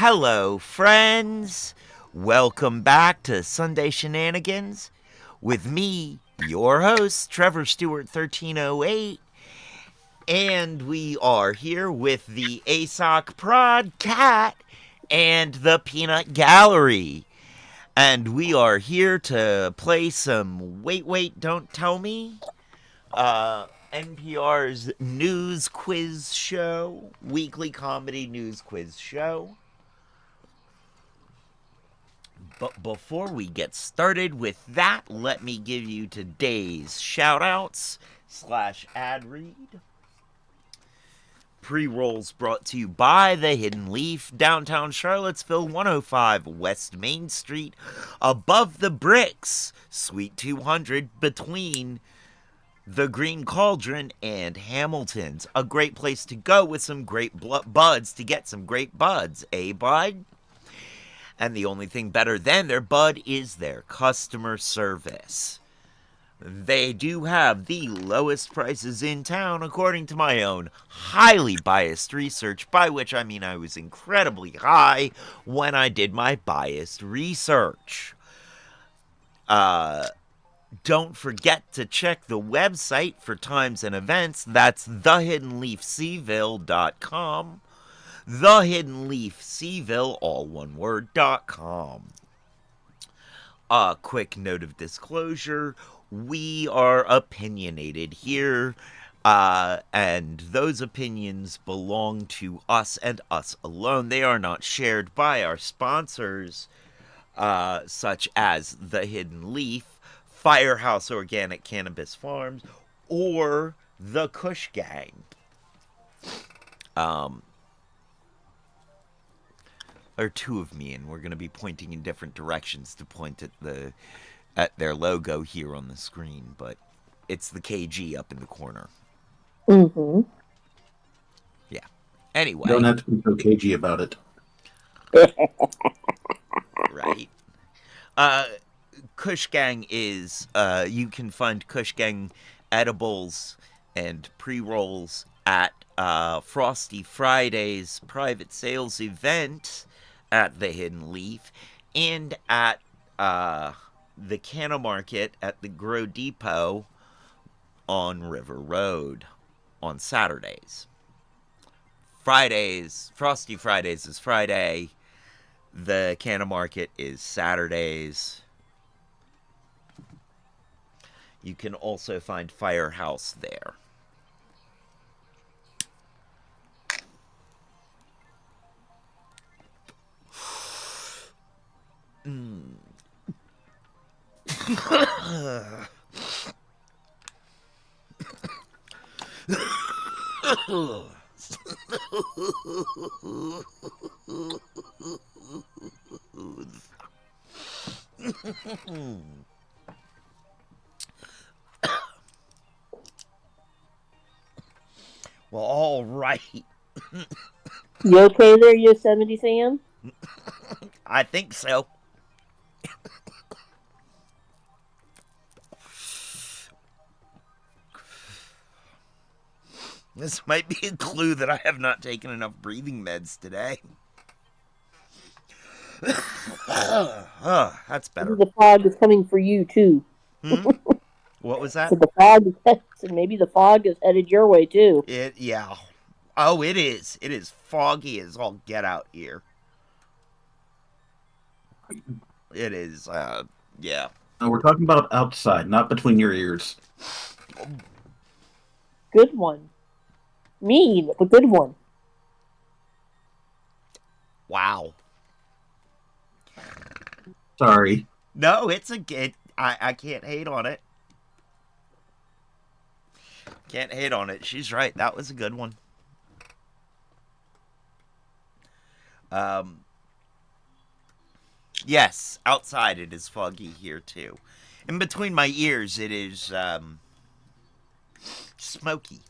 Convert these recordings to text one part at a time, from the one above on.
Hello, friends. Welcome back to Sunday Shenanigans with me, your host, Trevor Stewart 1308. And we are here with the ASOC Prod Cat and the Peanut Gallery. And we are here to play some Wait, Don't Tell Me, NPR's news quiz show, weekly comedy news quiz show. But before we get started with that, let me give you today's shout-outs / ad read. Pre-rolls brought to you by The Hidden Leaf, downtown Charlottesville, 105 West Main Street, above the bricks, Suite 200, between the Green Cauldron and Hamilton's. A great place to go with some great buds to get some great buds, eh, bud? And the only thing better than their bud is their customer service. They do have the lowest prices in town, according to my own highly biased research, by which I mean I was incredibly high when I did my biased research. Don't forget to check the website for times and events. That's thehiddenleafseville.com. Thehiddenleafseville, all one word.com. A quick note of disclosure. We are opinionated here, and those opinions belong to us and us alone. They are not shared by our sponsors, such as The Hidden Leaf, Firehouse Organic Cannabis Farms, or the Kush Gang. There are two of me, and we're going to be pointing in different directions to point at their logo here on the screen, but it's the KG up in the corner. Mm-hmm. Yeah. Anyway. You don't have to be so cagey about it. Right. Kush Gang is, you can find Kush Gang edibles and pre-rolls at Frosty Friday's private sales event at the Hidden Leaf and at the Canna Market at the Grow Depot on River Road on Saturdays. Frosty Fridays is Friday. The Canna Market is Saturdays. You can also find Firehouse there. Well, all right. You okay there, Yosemite Sam? I think so. This might be a clue that I have not taken enough breathing meds today. That's better. Maybe the fog is coming for you too. What was that? So the fog is and maybe the fog is headed your way too. Yeah. Oh, it is. It is foggy as all get out here. It is, yeah. No, we're talking about outside, not between your ears. Good one. Mean, but good one. Wow. Sorry. No, it's a good. I can't hate on it. Can't hate on it. She's right. That was a good one. Yes, outside it is foggy here too. In between my ears it is smoky.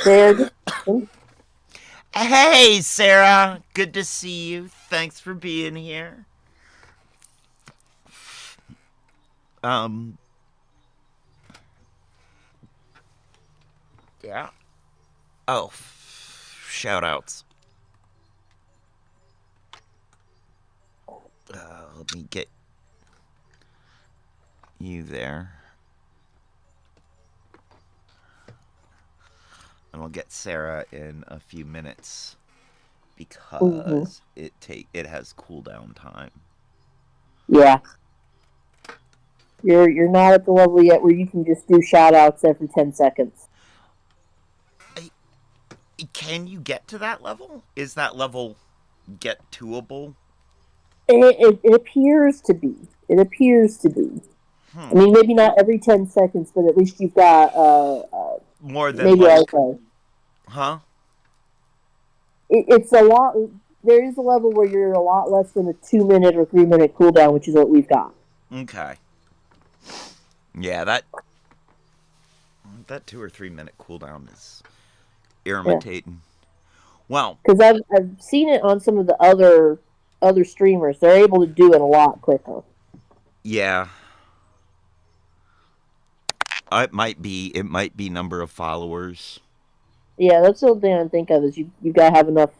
There. Hey, Sarah. Good to see you. Thanks for being here. Yeah. Oh, shout outs. Let me get you there. And I'll get Sarah in a few minutes Hmm. because it has cooldown time. Yeah. You're not at the level yet where you can just do shout outs every 10 seconds. Can you get to that level? Is that level get toable? It appears to be. It appears to be. I Hmm. mean, maybe not every 10 seconds, but at least you've got More than maybe like like, huh? it's a lot. There is a level where you're a lot less than a 2 minute or 3 minute cooldown, which is what we've got. Okay. Yeah, that 2 or 3 minute cooldown is Yeah, irritating. Well, because I've seen it on some of the other streamers. They're able to do it a lot quicker. yeah, it might be number of followers. Yeah, that's the only thing I think of is you gotta have enough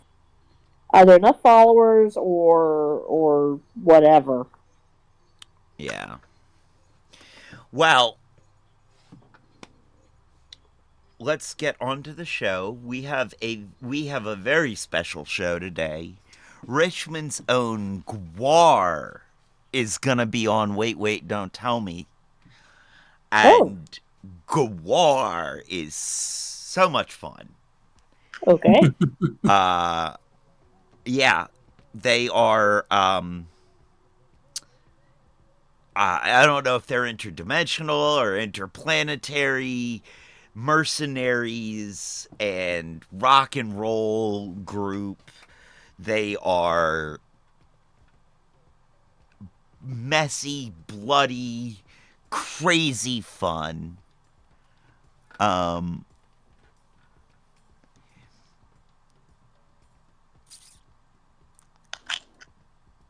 either enough followers or whatever. Yeah. Well, let's get on to the show. We have a very special show today. Richmond's own GWAR is gonna be on Wait Wait Don't Tell Me. Oh, And GWAR is so much fun. okay. Uh yeah, they are I don't know if they're interdimensional or interplanetary mercenaries and rock and roll group. They are messy, bloody, crazy fun. Um,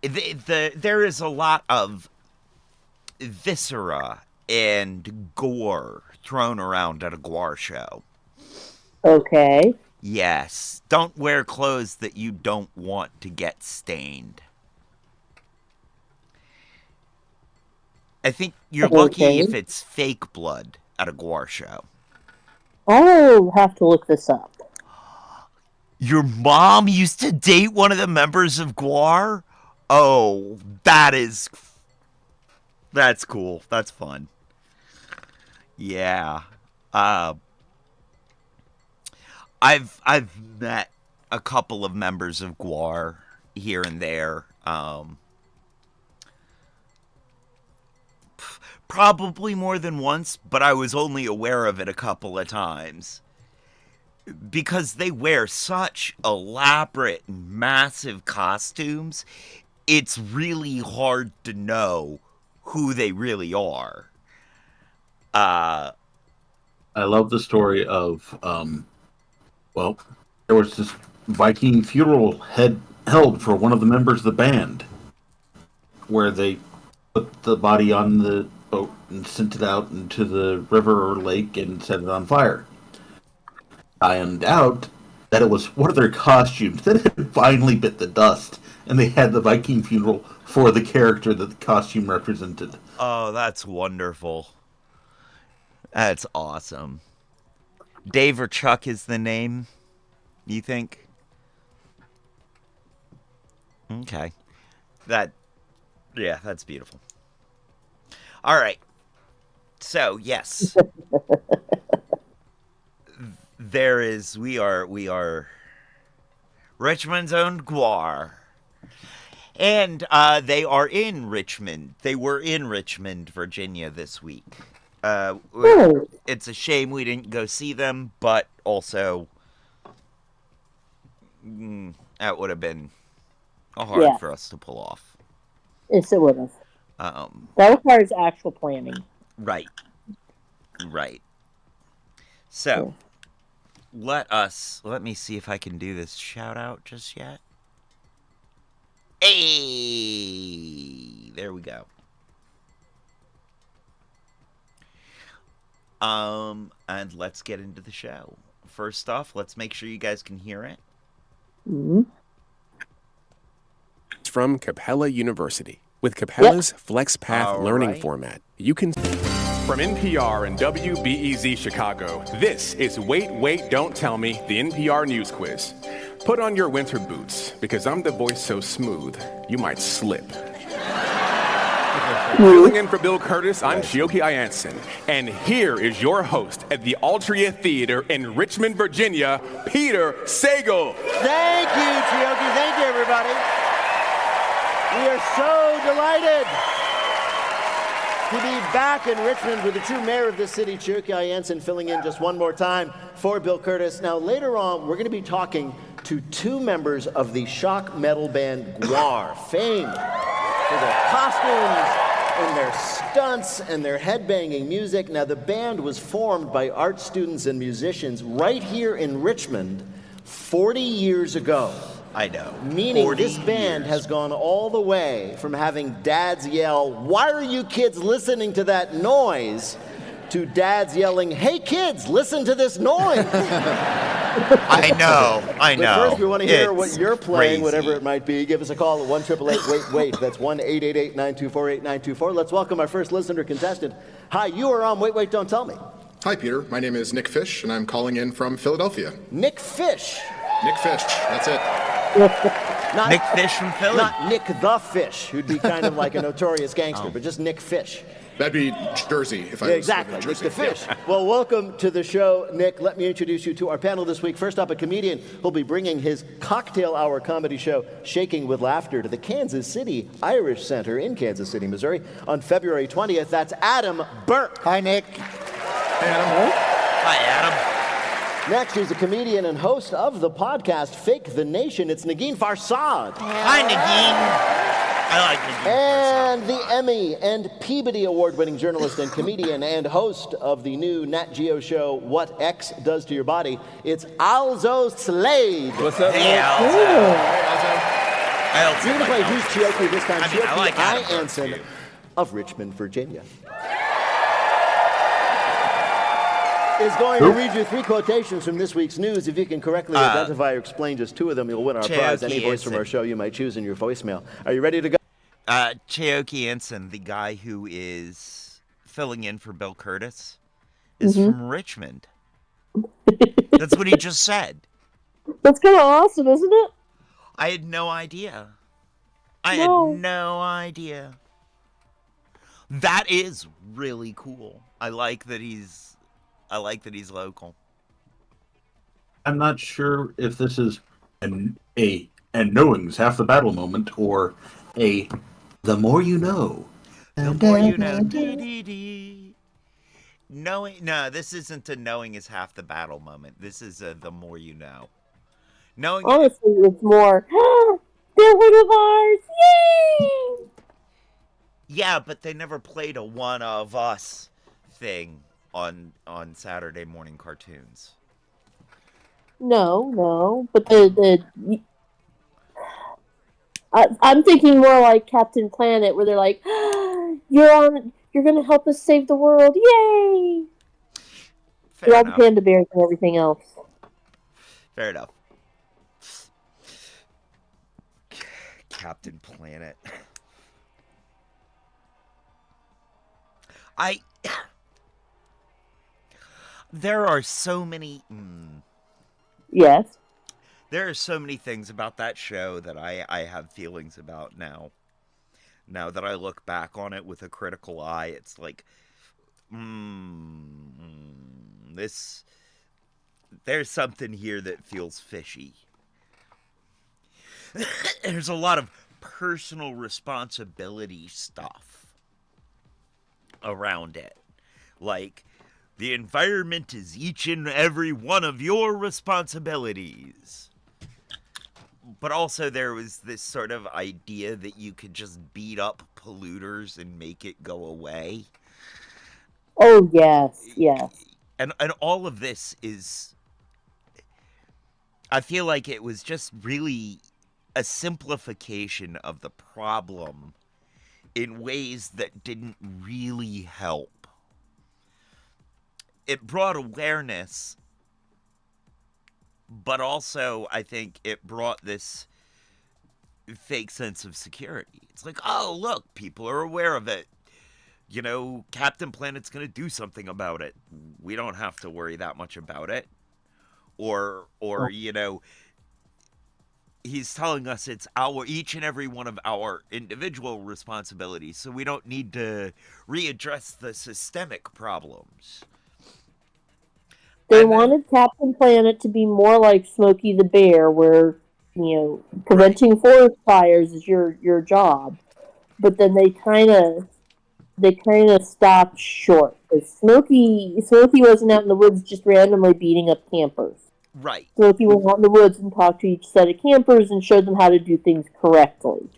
there is a lot of viscera and gore thrown around at a GWAR show. Okay. Yes, don't wear clothes that you don't want to get stained. I think you're lucky Okay. if it's fake blood at a GWAR show. I'll have to look this up. Your mom used to date one of the members of GWAR? Oh, that's cool. That's fun. Yeah. Uh I've met a couple of members of GWAR here and there. Probably more than once, but I was only aware of it a couple of times. Because they wear such elaborate, massive costumes, it's really hard to know who they really are. Uh, I love the story of, well, there was this Viking funeral held for one of the members of the band, where they put the body on the boat and sent it out into the river or lake and set it on fire. I found out that it was one of their costumes that had finally bit the dust, and they had the Viking funeral for the character that the costume represented. oh, that's wonderful. That's awesome. Dave or Chuck is the name, you think? Okay. That, yeah, that's beautiful. All right. So, yes, we are Richmond's own GWAR. And they are in Richmond. They were in Richmond, Virginia this week. Uh, Oh, it's a shame we didn't go see them, but also that would have been hard yeah. for us to pull off. Yes, it would have. Um, That requires actual planning. right, right. So Yeah. let me see if I can do this shout out just yet. Hey, there we go. And let's get into the show. first off, let's make sure you guys can hear it. Mm-hmm. From Capella University. With Capella's FlexPath All learning right. format, you can... From NPR and WBEZ Chicago, this is Wait, Wait, Don't Tell Me, the NPR News Quiz. Put on your winter boots, because I'm the voice so smooth, you might slip. Filling in for Bill Curtis, I'm Chioke Ianson, and here is your host at the Altria Theater in Richmond, Virginia, Peter Sagal. Thank you, Chioke. Thank you, everybody. We are so delighted to be back in Richmond with the true mayor of this city, Chioke Ianson, filling in just one more time for Bill Curtis. Now, later on, we're going to be talking to two members of the shock metal band GWAR, famed for their costumes and their stunts and their headbanging music. Now, the band was formed by art students and musicians right here in Richmond 40 years ago. I know. Meaning this band has gone all the way from having dads yell, "Why are you kids listening to that noise?" to dads yelling, "Hey kids, listen to this noise." I know. But first, we want to hear what you're playing, crazy. whatever it might be. Give us a call at 1-888-WAIT-WAIT. That's 1-888-924-8924. Let's welcome our first listener contestant. Hi, you are on Wait, Wait, Don't Tell Me. Hi, Peter. My name is Nick Fish, and I'm calling in from Philadelphia. Nick Fish. Nick Fish, that's it. Not Nick Fish from Philly? Not Nick the Fish, who'd be kind of like a notorious gangster, but just Nick Fish. That'd be Jersey if I Yeah, was exactly, living in Nick Jersey. the Fish. Well, welcome to the show, Nick. Let me introduce you to our panel this week. First up, a comedian who'll be bringing his cocktail hour comedy show, Shaking with Laughter, to the Kansas City Irish Center in Kansas City, Missouri, on February 20th. That's Adam Burke. Hi, Nick. Hey, Adam. Hi, Adam. Next, he's a comedian and host of the podcast Fake the Nation. It's Negin Farsad. Hi, Nagin. I like Nagin. And the Emmy and Peabody Award-winning journalist and comedian and host of the new Nat Geo show What X Does to Your Body, it's Alzo Slade. What's up, Hey, man? Alzo. I also You're going to like play Who's Alzo. Chioke this time. I mean, I like Adam Burke, Ianson too. of Richmond, Virginia, is going to read you three quotations from this week's news. If you can correctly identify or explain just two of them, you'll win our prize. Any voice from our show you might choose in your voicemail. Are you ready to go? Chioke Ensign, the guy who is filling in for Bill Curtis, is from Richmond. That's what he just said. That's kind of awesome, isn't it? I had no idea. No. Had no idea. That is really cool. I like that he's local. I'm not sure if this is and knowing's half the battle moment or a the more you know. The more you know. Dee-dee-dee. Knowing, no, this isn't a knowing is half the battle moment. This is a the more you know. Knowing, Honestly, it's more, they're one of ours, yay! yeah, but they never played a one of us thing on Saturday morning cartoons. No, but I'm thinking more like Captain Planet, where they're like, you're gonna help us save the world, yay! Fair All the enough. panda bears and everything else. Fair enough. Captain Planet. There are so many. Yes. There are so many things about that show that I have feelings about now. Now that I look back on it with a critical eye, it's like, there's something here that feels fishy. There's a lot of personal responsibility stuff around it. Like, the environment is each and every one of your responsibilities. But also there was this sort of idea that you could just beat up polluters and make it go away. Oh, yes. And all of this is... I feel like it was just really a simplification of the problem in ways that didn't really help. It brought awareness but also I think it brought this fake sense of security. It's like, oh, look, people are aware of it. You know, Captain Planet's going to do something about it. We don't have to worry that much about it. Or you know, he's telling us it's our each and every one of our individual responsibilities, so we don't need to readdress the systemic problems. They And then wanted Captain Planet to be more like Smokey the Bear, where right, preventing forest fires is your job. But then they kind of stopped short. 'Cause Smokey wasn't out in the woods just randomly beating up campers. right, Smokey went out in the woods and talked to each set of campers and showed them how to do things correctly.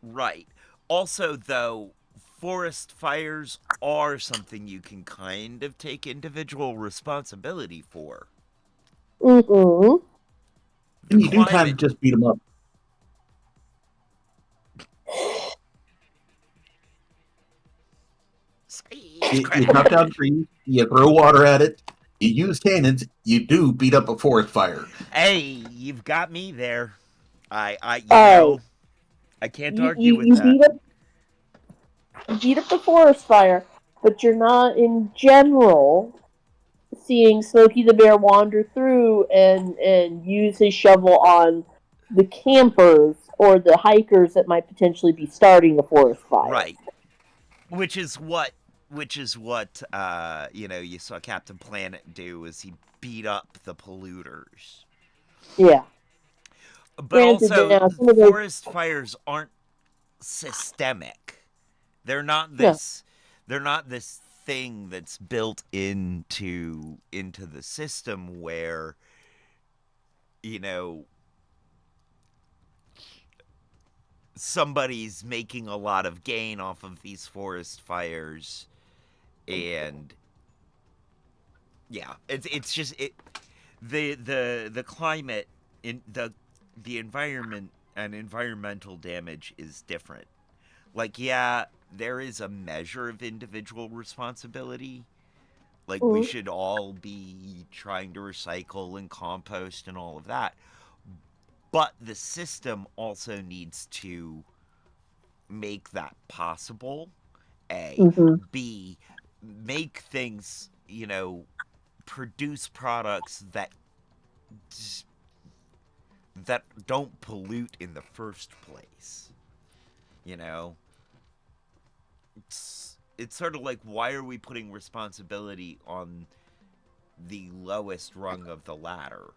right. Also, though, forest fires are something you can kind of take individual responsibility for. Mm-hmm. The And you do kind climate. of just beat them up. You cut down trees, you throw water at it, you use cannons, you do beat up a forest fire. Hey, you've got me there. You All right, know, I can't you, argue you, with you that. beat up the forest fire, but you're not in general seeing Smokey the Bear wander through and use his shovel on the campers or the hikers that might potentially be starting a forest fire. Right. Which is what you know, you saw Captain Planet do is he beat up the polluters. Yeah. But Granted, also now some of those forest fires aren't systemic. They're not no. this they're not this thing that's built into the system where you know somebody's making a lot of gain off of these forest fires and yeah, it's just it the climate in the environment and environmental damage is different. Like yeah, there is a measure of individual responsibility. Like we Mhm. should all be trying to recycle and compost and all of that. But the system also needs to make that possible. A, Mhm. B, make things, you know, produce products that don't pollute in the first place. You know, it's sort of like why are we putting responsibility on the lowest rung of the ladder?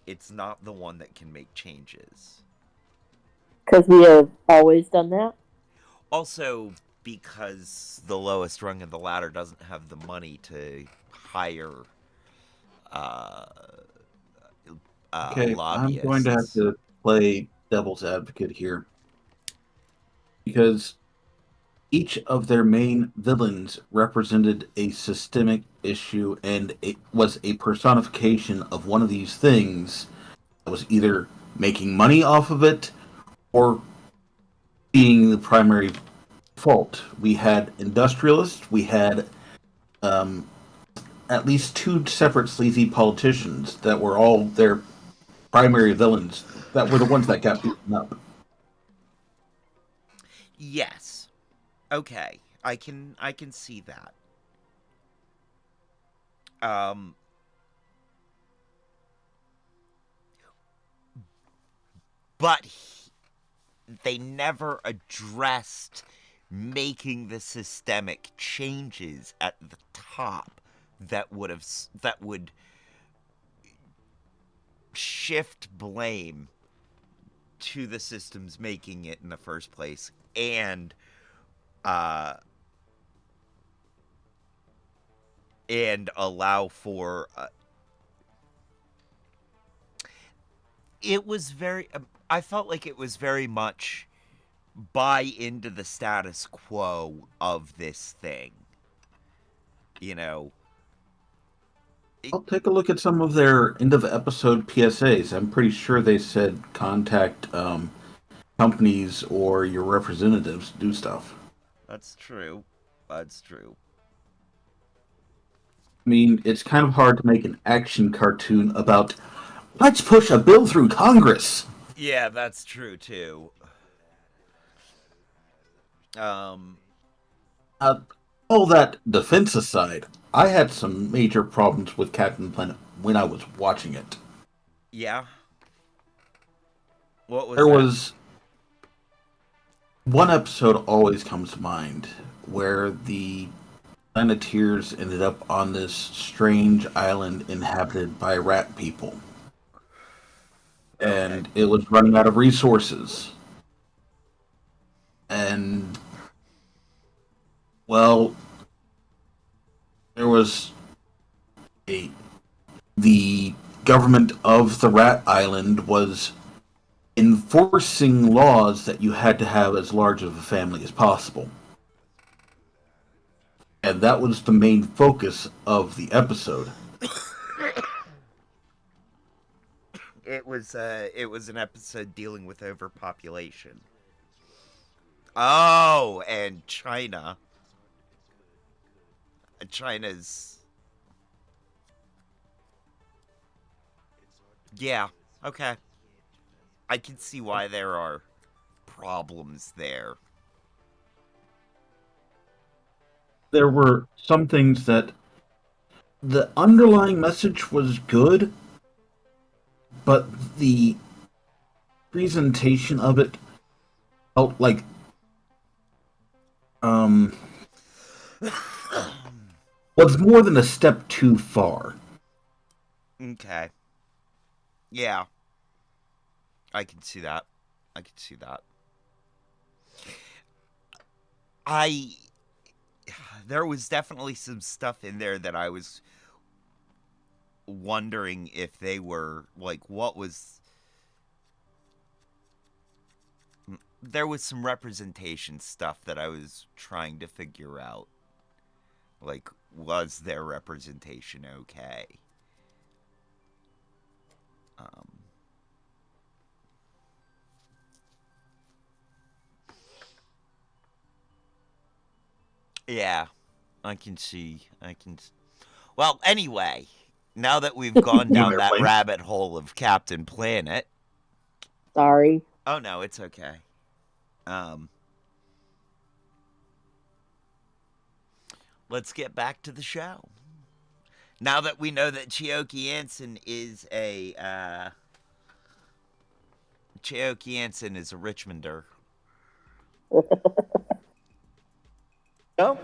It's not the one that can make changes. Because we have always done that. Also, because the lowest rung of the ladder doesn't have the money to hire uh, Okay, I'm going to have lobbyists. to play devil's advocate here because each of their main villains represented a systemic issue and it was a personification of one of these things that was either making money off of it or being the primary fault. We had industrialists, we had um, at least two separate sleazy politicians that were all their primary villains that were the ones that got beaten up. Yes. Okay. I can see that. Um but they never addressed making the systemic changes at the top that would shift blame to the systems making it in the first place and uh allow for it was very I felt like it was very much buy into the status quo of this thing. You know, it, I'll take a look at some of their end of episode PSAs. I'm pretty sure they said contact companies or your representatives to do stuff. that's true. That's true. I mean, it's kind of hard to make an action cartoon about let's push a bill through Congress. Yeah, that's true too. All that defense aside, I had some major problems with Captain Planet when I was watching it. Yeah. What was There that? was one episode always comes to mind where the Planeteers ended up on this strange island inhabited by rat people. And it was running out of resources. And, well, there was the government of the rat island was enforcing laws that you had to have as large of a family as possible. And that was the main focus of the episode. It was an episode dealing with overpopulation. Oh, and China. China's... Yeah, okay. I can see why there are problems there. There were some things that the underlying message was good, but the presentation of it felt like was more than a step too far. Okay. Yeah. I can see that. There was definitely some stuff in there that I was wondering if they were, like, there was some representation stuff that I was trying to figure out. Like, was their representation okay? Yeah, I can see. Well, anyway, now that we've gone down that rabbit hole of Captain Planet. Sorry. Oh no, it's okay. Let's get back to the show. Now that we know that Chioki Anson is a Richmonder. Go.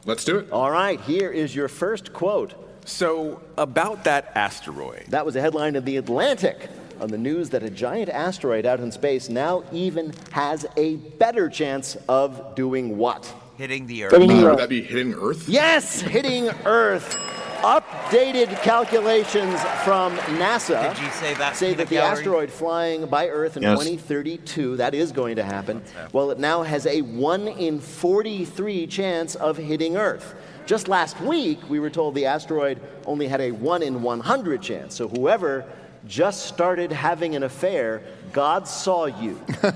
Let's do it. All right, here is your first quote. So, about that asteroid. That was a headline in The Atlantic on the news that a giant asteroid out in space now even has a better chance of doing what? Hitting the Earth. Would that be hitting Earth? Yes, hitting Earth. Updated calculations from NASA Did you say that? say that the asteroid flying by Earth in Yes. 2032, that is going to happen, well, it now has a 1 in 43 chance of hitting Earth. Just last week, we were told the asteroid only had a 1 in 100 chance. So whoever just started having an affair, God saw you. Now,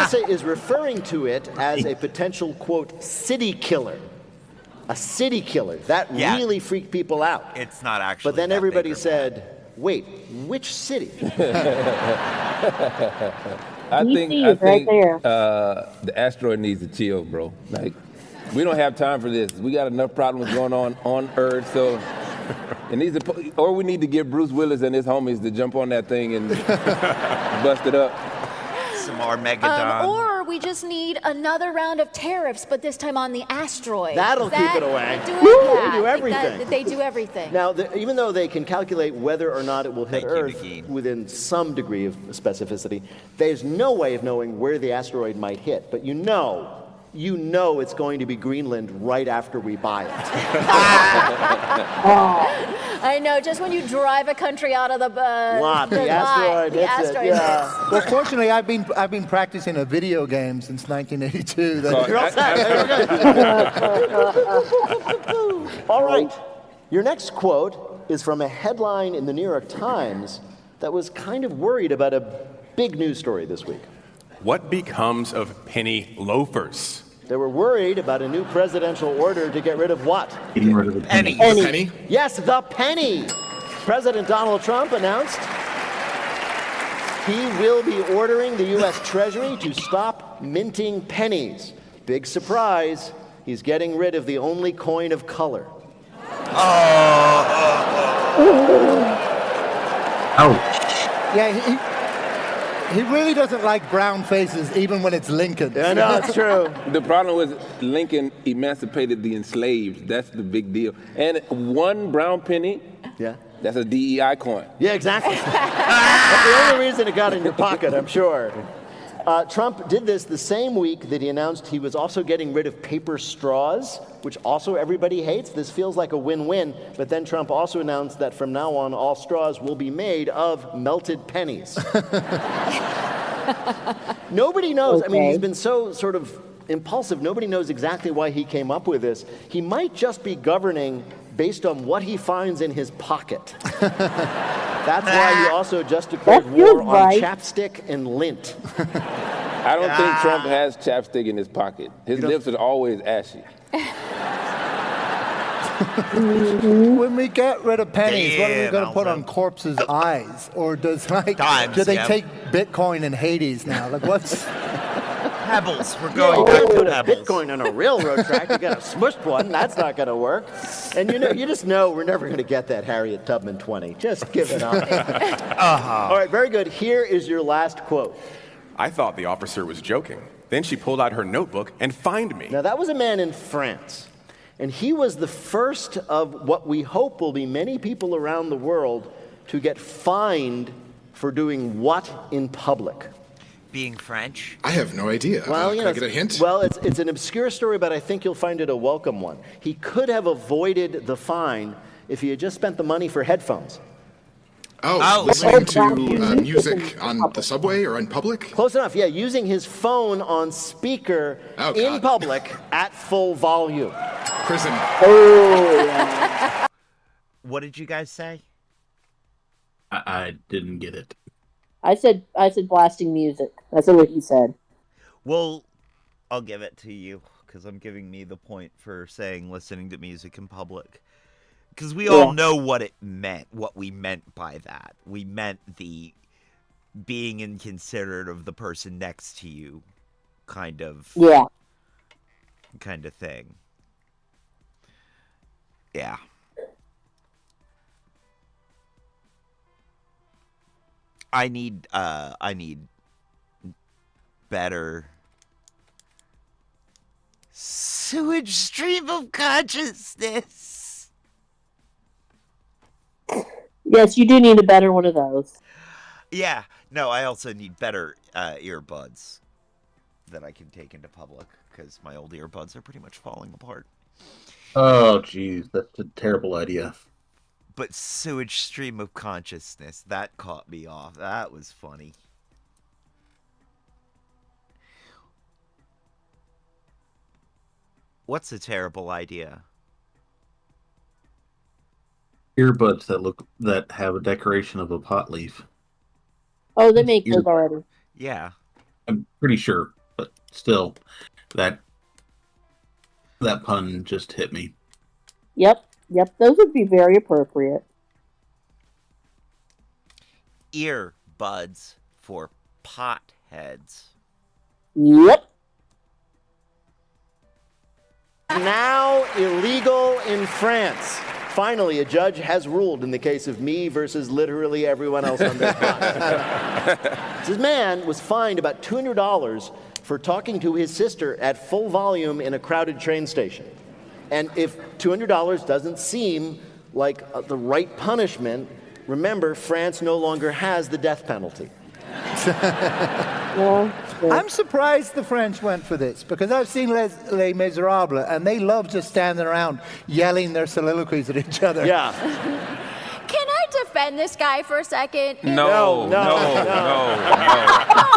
NASA is referring to it as a potential, quote, city killer. A city killer. That really freaked people out. It's not actually. But then that everybody big or said, wait, which city? I DC think is right there. The asteroid needs to chill, bro. Like, we don't have time for this. We got enough problems going on Earth, so it needs to, or we need to get Bruce Willis and his homies to jump on that thing and bust it up. Some Armageddon. Or we just need another round of tariffs, but this time on the asteroid. That'll keep it away. They do everything. They do everything. Now, even though they can calculate whether or not it will hit Thank you, Earth Nikki. within some degree of specificity, there's no way of knowing where the asteroid might hit. But you know it's going to be Greenland right after we buy it. I know, just when you drive a country out of the The asteroid hits it, yeah. Well, fortunately, I've been practicing a video game since 1982. You're all set. All right. Your next quote is from a headline in the New York Times that was kind of worried about a big news story this week. What becomes of penny loafers? They were worried about a new presidential order to get rid of what? Getting rid of the Penny. Penny? Yes, the penny. President Donald Trump announced he will be ordering the U.S. Treasury to stop minting pennies. Big surprise, he's getting rid of the only coin of color. Ouch. Yeah, he really doesn't like brown faces, even when it's Lincoln. Yeah, no, it's true. The problem was Lincoln emancipated the enslaved. That's the big deal. And one brown penny, Yeah. that's a DEI coin. Yeah, exactly. That's the only reason it got in your pocket, I'm sure. Trump did this the same week that he announced he was also getting rid of paper straws, which also everybody hates. This feels like a win-win. But then Trump also announced that from now on, all straws will be made of melted pennies. Nobody knows. I mean, he's been so sort of impulsive. Nobody knows exactly why he came up with this. He might just be governing based on what he finds in his pocket. That's why he also just declared war on chapstick and lint. I don't think Trump has chapstick in his pocket. His lips are always ashy. When we get rid of pennies, what are we going to put on Alvin. corpses' eyes? Or does Dimes, do they yeah. take Bitcoin in Hades now? Like what's Pebbles. We're You going back can't to put a pebbles. Bitcoin on a railroad track. You got a smushed one. That's not going to work. And you just know we're never going to get that Harriet Tubman 20. Just give it up. All right, very good. Here is your last quote. I thought the officer was joking. Then she pulled out her notebook and fined me. Now, that was a man in France. And he was the first of what we hope will be many people around the world to get fined for doing what in public? Being French. I have no idea. Well, Can I get a hint? Well, it's an obscure story, but I think you'll find it a welcome one. He could have avoided the fine if he had just spent the money for headphones. Listening to music on the subway or in public? Close enough, yeah, using his phone on speaker Oh, in God. public at full volume. Prison. What did you guys say? I didn't get it. I said blasting music. That's what he said. Well, I'll give it to you because I'm giving me the point for saying listening to music in public. Because we all know what it meant, what we meant by that. We meant the being inconsiderate of the person next to you kind of thing. Yeah. I need better sewage stream of consciousness. Yes, you do need a better one of those. Yeah. No, I also need better earbuds that I can take into public because my old earbuds are pretty much falling apart. Oh, geez, that's a terrible idea. But sewage stream of consciousness, that caught me off. That was funny. What's a terrible idea? Earbuds that have a decoration of a pot leaf. Oh, they make those already. Yeah. I'm pretty sure, but still, that pun just hit me. Yep, those would be very appropriate. Earbuds for potheads. Yep. Now illegal in France. Finally, a judge has ruled in the case of me versus literally everyone else on this podcast. This man was fined about $200 for talking to his sister at full volume in a crowded train station. And if $200 doesn't seem like the right punishment, remember, France no longer has the death penalty. I'm surprised the French went for this, because I've seen Les Miserables, and they love just standing around yelling their soliloquies at each other. Yeah. Can I defend this guy for a second? No.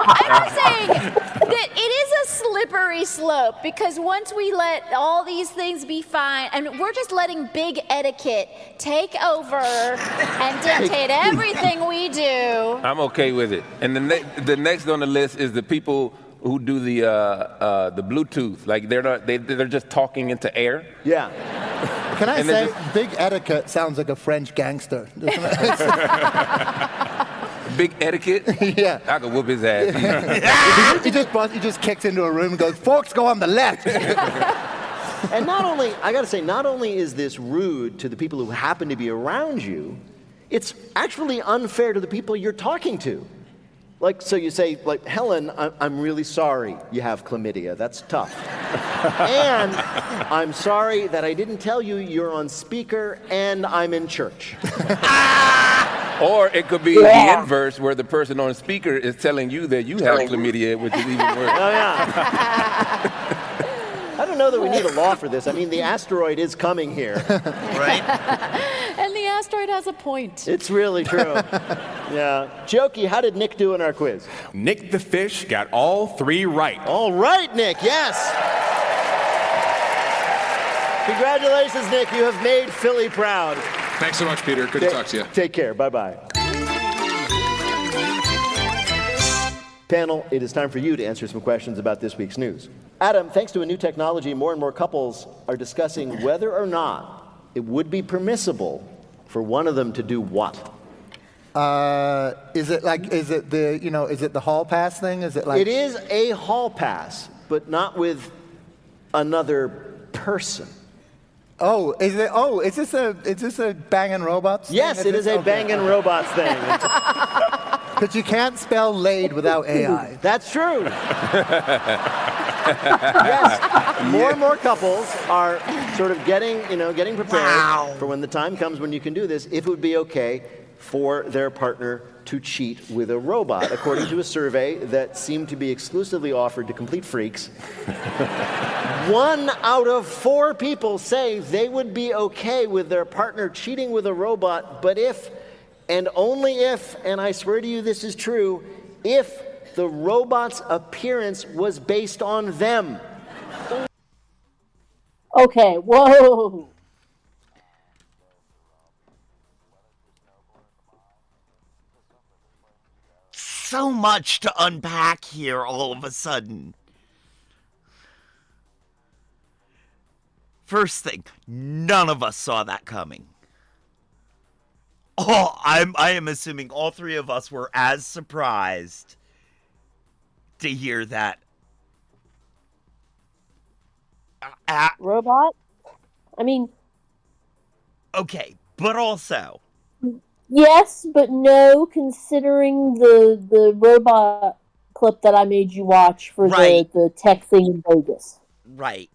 I'm just saying that it is a slippery slope, because once we let all these things be fine, and we're just letting big etiquette take over and dictate everything we do. I'm okay with it. And the next on the list is the people who do the Bluetooth. Like they're just talking into air. Yeah. Can I And say, there's big etiquette sounds like a French gangster, doesn't it? big etiquette. Yeah. I could whoop his ass. He just kicks into a room and goes, forks go on the left. And not only, I gotta say, not only is this rude to the people who happen to be around you, it's actually unfair to the people you're talking to. Like, so you say, like, Helen, I'm really sorry you have chlamydia. That's tough. And I'm sorry that I didn't tell you you're on speaker and I'm in church. Or it could be the inverse, where the person on speaker is telling you that you have chlamydia, which is even worse. Oh, yeah. I don't know that we need a law for this. I mean, the asteroid is coming here. Right? And the asteroid has a point. It's really true. Yeah. Jokey, how did Nick do in our quiz? Nick the Fish got all 3 right. All right, Nick, yes. Congratulations, Nick. You have made Philly proud. Thanks so much, Peter. Good to talk to you. Take care. Bye-bye. Panel, it is time for you to answer some questions about this week's news. Adam, thanks to a new technology, more and more couples are discussing whether or not it would be permissible for one of them to do what? Is it the hall pass thing? Is it like? It is a hall pass, but not with another person. Oh, is it? Oh, is this a banging robots thing? Yes, it is a banging robots thing. Because you can't spell laid without AI. That's true. Yes, more and more couples are sort of getting prepared for when the time comes when you can do this, if it would be okay for their partner to cheat with a robot, according to a survey that seemed to be exclusively offered to complete freaks. 1 out of 4 people say they would be okay with their partner cheating with a robot, but if, and only if, and I swear to you this is true, if the robot's appearance was based on them. Okay, whoa. So much to unpack here all of a sudden. First thing, none of us saw that coming. Oh, I am assuming all 3 of us were as surprised to hear that. Robot? I mean, Okay, but also, yes, but no, considering the robot clip that I made you watch for Right. the tech thing in Vegas. right,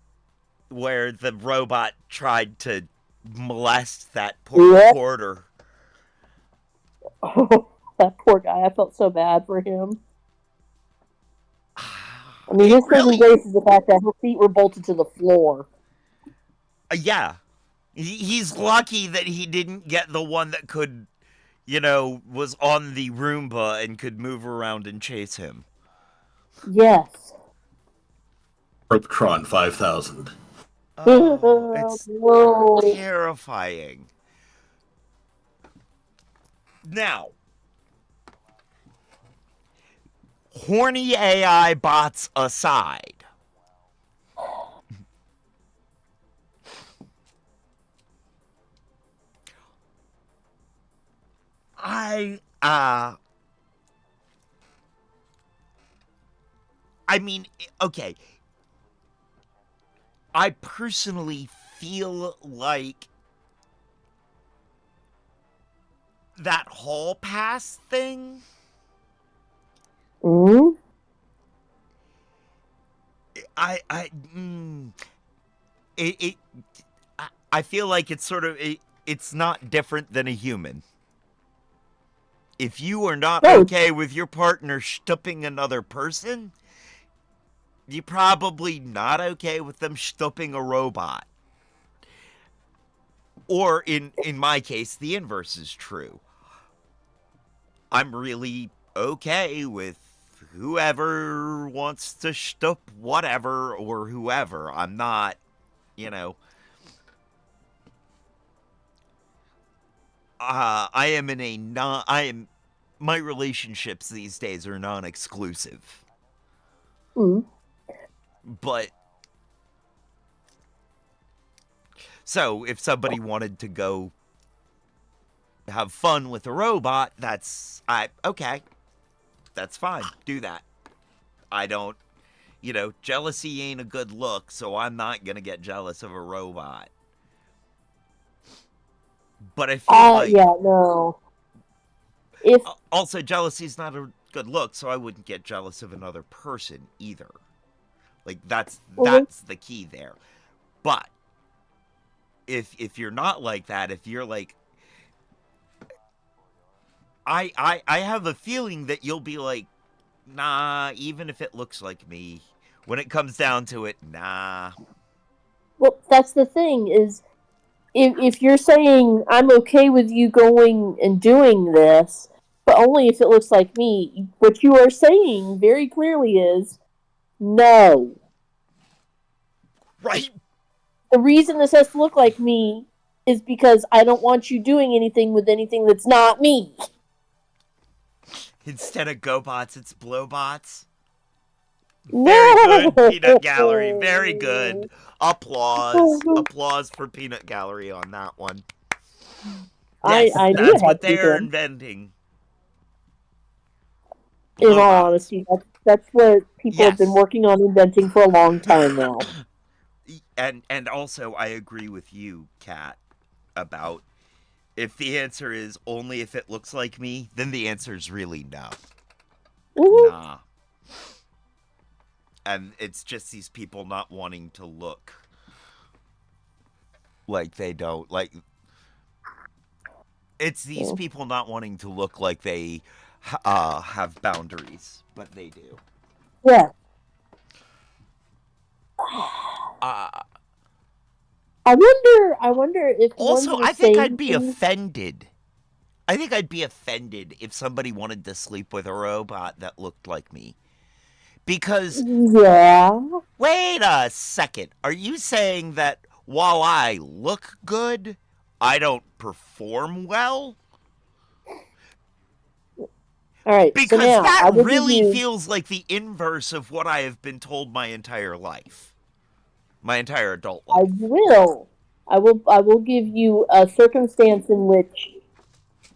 where the robot tried to molest that poor Yep. reporter. Oh, that poor guy. I felt so bad for him. I mean, his saving grace is the fact that her feet were bolted to the floor. Yeah. He's lucky that he didn't get the one that could, was on the Roomba and could move around and chase him. Yes. Robotron 5000. Oh, it's Whoa. terrifying. Now, horny AI bots aside, I mean, okay. I personally feel like that hall pass thing, Mm? I feel like it's sort of, it's not different than a human. If you are not No. okay with your partner stupping another person, you're probably not okay with them stupping a robot. Or in my case, the inverse is true. I'm really okay with whoever wants to stup whatever or whoever. I'm not, my relationships these days are non-exclusive. Mm. But So if somebody wanted to go have fun with a robot, okay. That's fine. Do that. I don't, jealousy ain't a good look, so I'm not going to get jealous of a robot. But I feel like yeah, no. If also jealousy is not a good look, so I wouldn't get jealous of another person either. Like that's the key there. But if you're not like that, if you're like I have a feeling that you'll be like, nah, even if it looks like me. When it comes down to it, nah. well, that's the thing is, if you're saying I'm okay with you going and doing this, but only if it looks like me, what you are saying very clearly is no. Right. The reason this has to look like me is because I don't want you doing anything with anything that's not me. Instead of GoBots, it's Blowbots. Very good, Peanut Gallery. Very good. Applause. Applause for Peanut Gallery on that one. Yes, I knew that's it had what to be they're done. inventing. In all Blowbots. honesty, that's what people have been Yes. working on inventing for a long time now. And also, I agree with you, Kat, about if the answer is only if it looks like me, then the answer is really no. Nah. And it's just these people not wanting to look like they don't. Like, it's these people not wanting to look like they have boundaries, but they do. Yeah. I wonder if the ones Also, that are I think saying I'd be things, offended. I think I'd be offended if somebody wanted to sleep with a robot that looked like me. Because, yeah. wait a second. Are you saying that while I look good, I don't perform well? All right. Because so now that I will give really you. feels like the inverse of what I have been told my entire life. My entire adult life. I will give you a circumstance in which,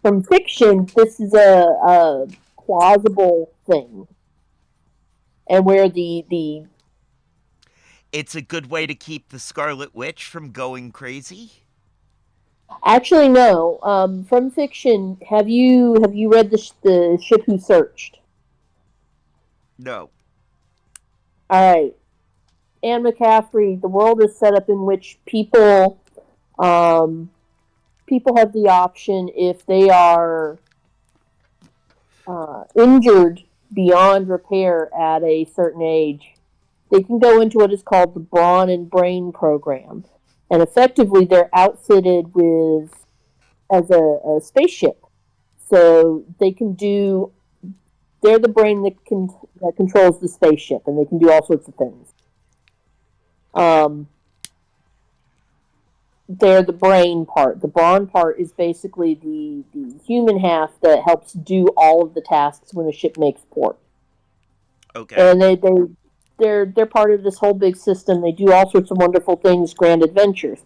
from fiction, this is a plausible thing, and where the It's a good way to keep the Scarlet Witch from going crazy. actually no, from fiction, have you read the Ship Who Searched? No. All right, Anne McCaffrey. The world is set up in which people have the option, if they are injured beyond repair at a certain age, they can go into what is called the Brawn and Brain program, and effectively they're outfitted with as a spaceship, so they can do. They're the brain that controls the spaceship, and they can do all sorts of things. They're the brain part. The brawn part is basically the human half that helps do all of the tasks when a ship makes port. Okay. And they're part of this whole big system. They do all sorts of wonderful things, grand adventures.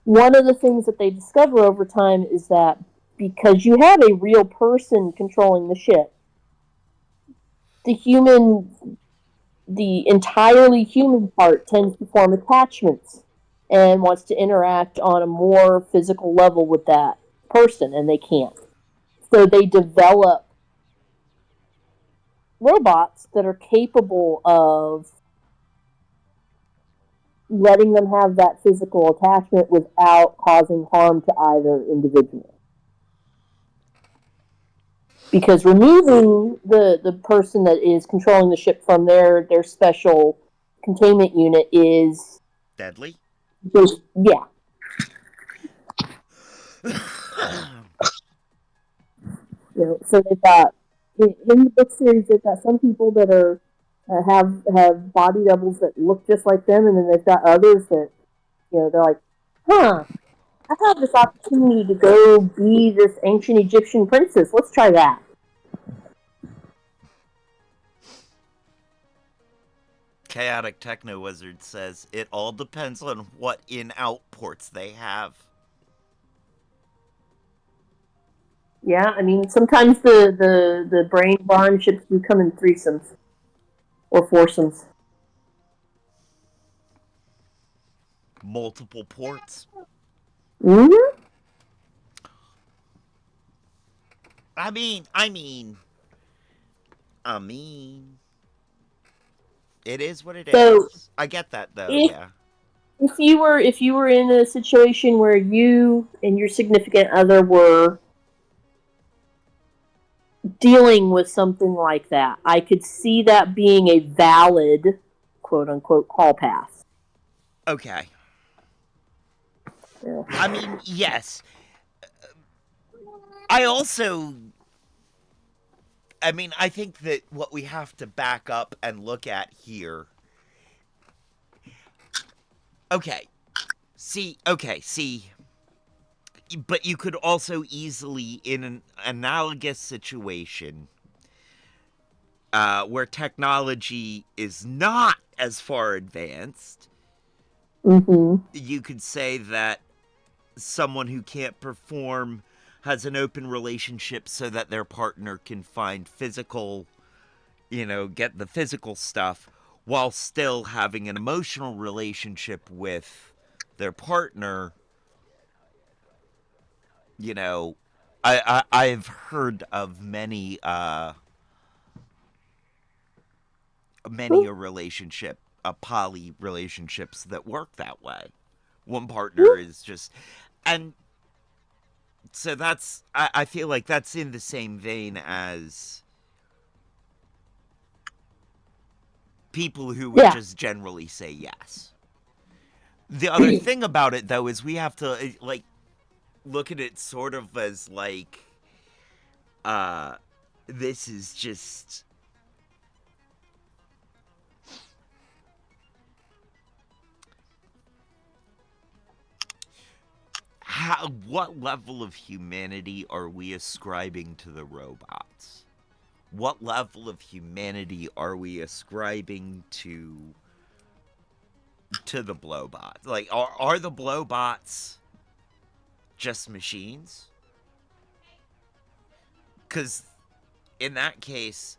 One of the things that they discover over time is that because you have a real person controlling the ship, the entirely human part tends to form attachments and wants to interact on a more physical level with that person, and they can't. So they develop robots that are capable of letting them have that physical attachment without causing harm to either individual. Because removing the person that is controlling the ship from their special containment unit is deadly. Yeah. So they've got in the book series. They've got some people that are have body doubles that look just like them, and then they've got others that they're like, huh. I have this opportunity to go be this ancient Egyptian princess. Let's try that. Chaotic Techno Wizard says it all depends on what in-out ports they have. Yeah, I mean, sometimes the brain bond ships do come in threesomes or foursomes. Multiple ports. Mm-hmm. I mean, it is what it is. So, I get that though. if- Yeah. If you were in a situation where you and your significant other were dealing with something like that, I could see that being a valid quote unquote hall pass. Okay. Yeah. I mean, yes. I think that what we have to back up and look at here. Okay. See. But you could also easily, in an analogous situation, where technology is not as far advanced, you could say that someone who can't perform has an open relationship so that their partner can find physical, get the physical stuff while still having an emotional relationship with their partner. I've heard of many a relationship, poly relationships that work that way. One partner is just, and so I feel like that's in the same vein as people who would just generally say yes. The other thing about it, though, is we have to, look at it sort of as, this is just... What level of humanity are we ascribing to the robots? What level of humanity are we ascribing to the blowbots? Like, are the blowbots just machines? Because in that case,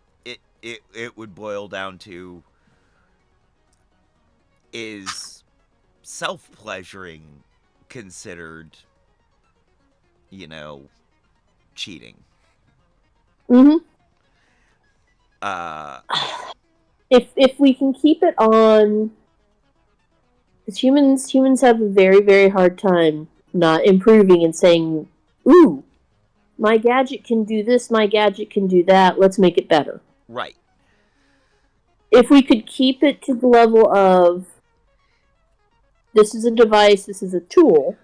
it would boil down to, is self-pleasuring considered, cheating? If we can keep it on, because humans have a very, very hard time not improving and saying, ooh, my gadget can do this, my gadget can do that, let's make it better. Right. If we could keep it to the level of, this is a device, this is a tool,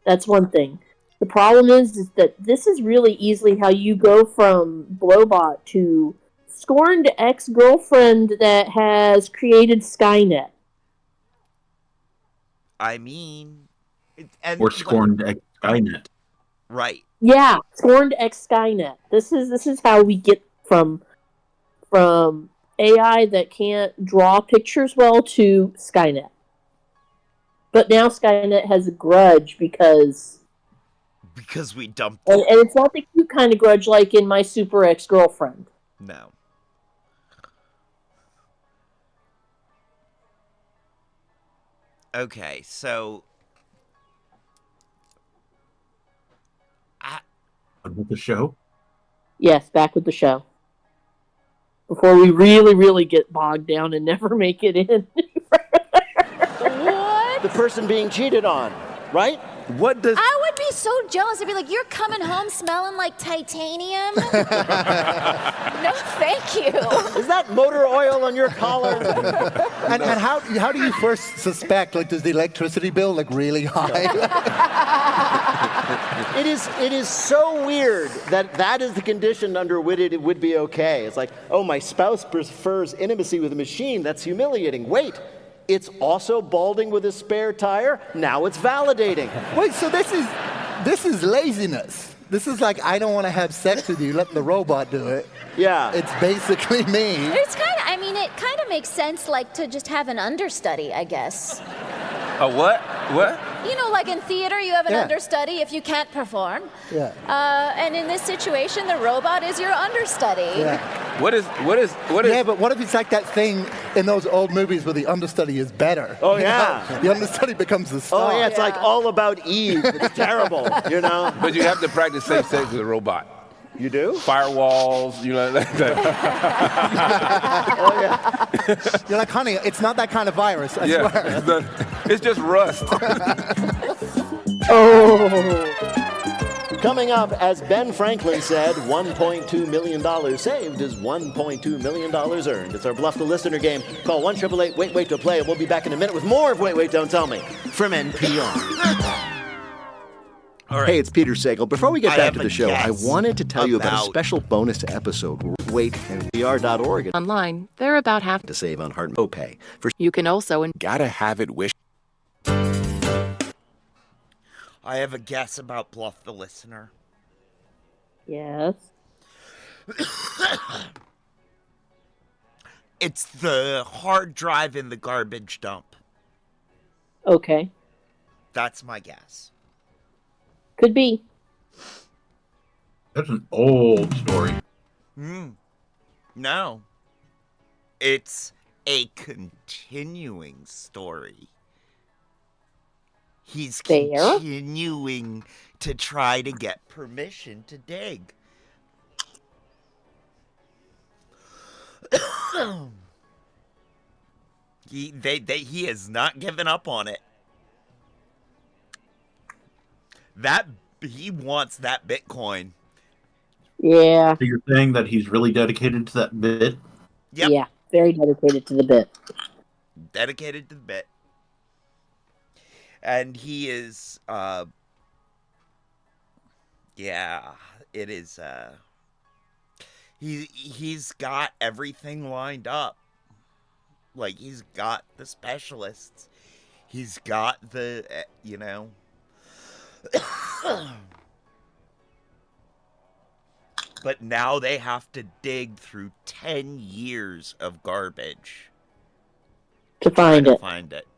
that's one thing. The problem is that this is really easily how you go from Blowbot to scorned ex-girlfriend that has created Skynet. I mean... or scorned ex-Skynet. Right. Yeah, scorned ex-Skynet. This is how we get from AI that can't draw pictures well to Skynet. But now Skynet has a grudge because we dumped and it's not the cute kind of grudge like in My Super Ex-Girlfriend. No. Okay, so with the show? Yes, back with the show. Before we really, really get bogged down and never make it in. What? The person being cheated on, right? What does... I would be so jealous. I'd be like, you're coming home smelling like titanium? No, thank you. Is that motor oil on your collar? And how do you first suspect, does the electricity bill look really high? It is so weird that is the condition under which it would be okay. It's like, oh, my spouse prefers intimacy with a machine. That's humiliating. Wait. It's also balding with a spare tire. Now it's validating. Wait, so this is laziness. This is like, I don't want to have sex with you. Let the robot do it. Yeah. It's basically me. It's kind of, mean, it kind of makes sense, like, to just have an understudy, I guess. A what? What? You know, like in theater, you have an Yeah. understudy if you can't perform. Yeah. And in this situation, the robot is your understudy. Yeah. What is? Yeah, but what if it's like that thing in those old movies where the understudy is better? Oh, You yeah. know? The understudy becomes the star. Oh, yeah, it's like All About Eve. It's terrible, you know? But you have to practice safe sex with a robot. You do? Firewalls, you know. Oh, yeah. You're like, honey, it's not that kind of virus, I swear. Yeah, it's just rust. Coming up, as Ben Franklin said, $1.2 million saved is $1.2 million earned. It's our Bluff the Listener game. Call 1-888-WAIT-WAIT to play, and we'll be back in a minute with more of Wait, Wait, Don't Tell Me from NPR. All right. Hey, it's Peter Sagal. Before we get I back have to a the show, I guess wanted to tell you about a about- special bonus episode. Wait, NPR.org Online, they're about half. to save on hard pay. For You can also Gotta have it wish. I have a guess about Bluff the Listener. Yes. It's the hard drive in the garbage dump. Okay. That's my guess. Could be. That's an old story. No. It's a continuing story. He's Fair. continuing to try to get permission to dig. He has not given up on it. He wants that Bitcoin. Yeah. So you're saying that he's really dedicated to that bit? Yep. Yeah. Very dedicated to the bit. Dedicated to the bit. And he is, yeah, it is, he's got everything lined up. Like, he's got the specialists. He's got the, you know. But now they have to dig through 10 years of garbage To find to it. find it.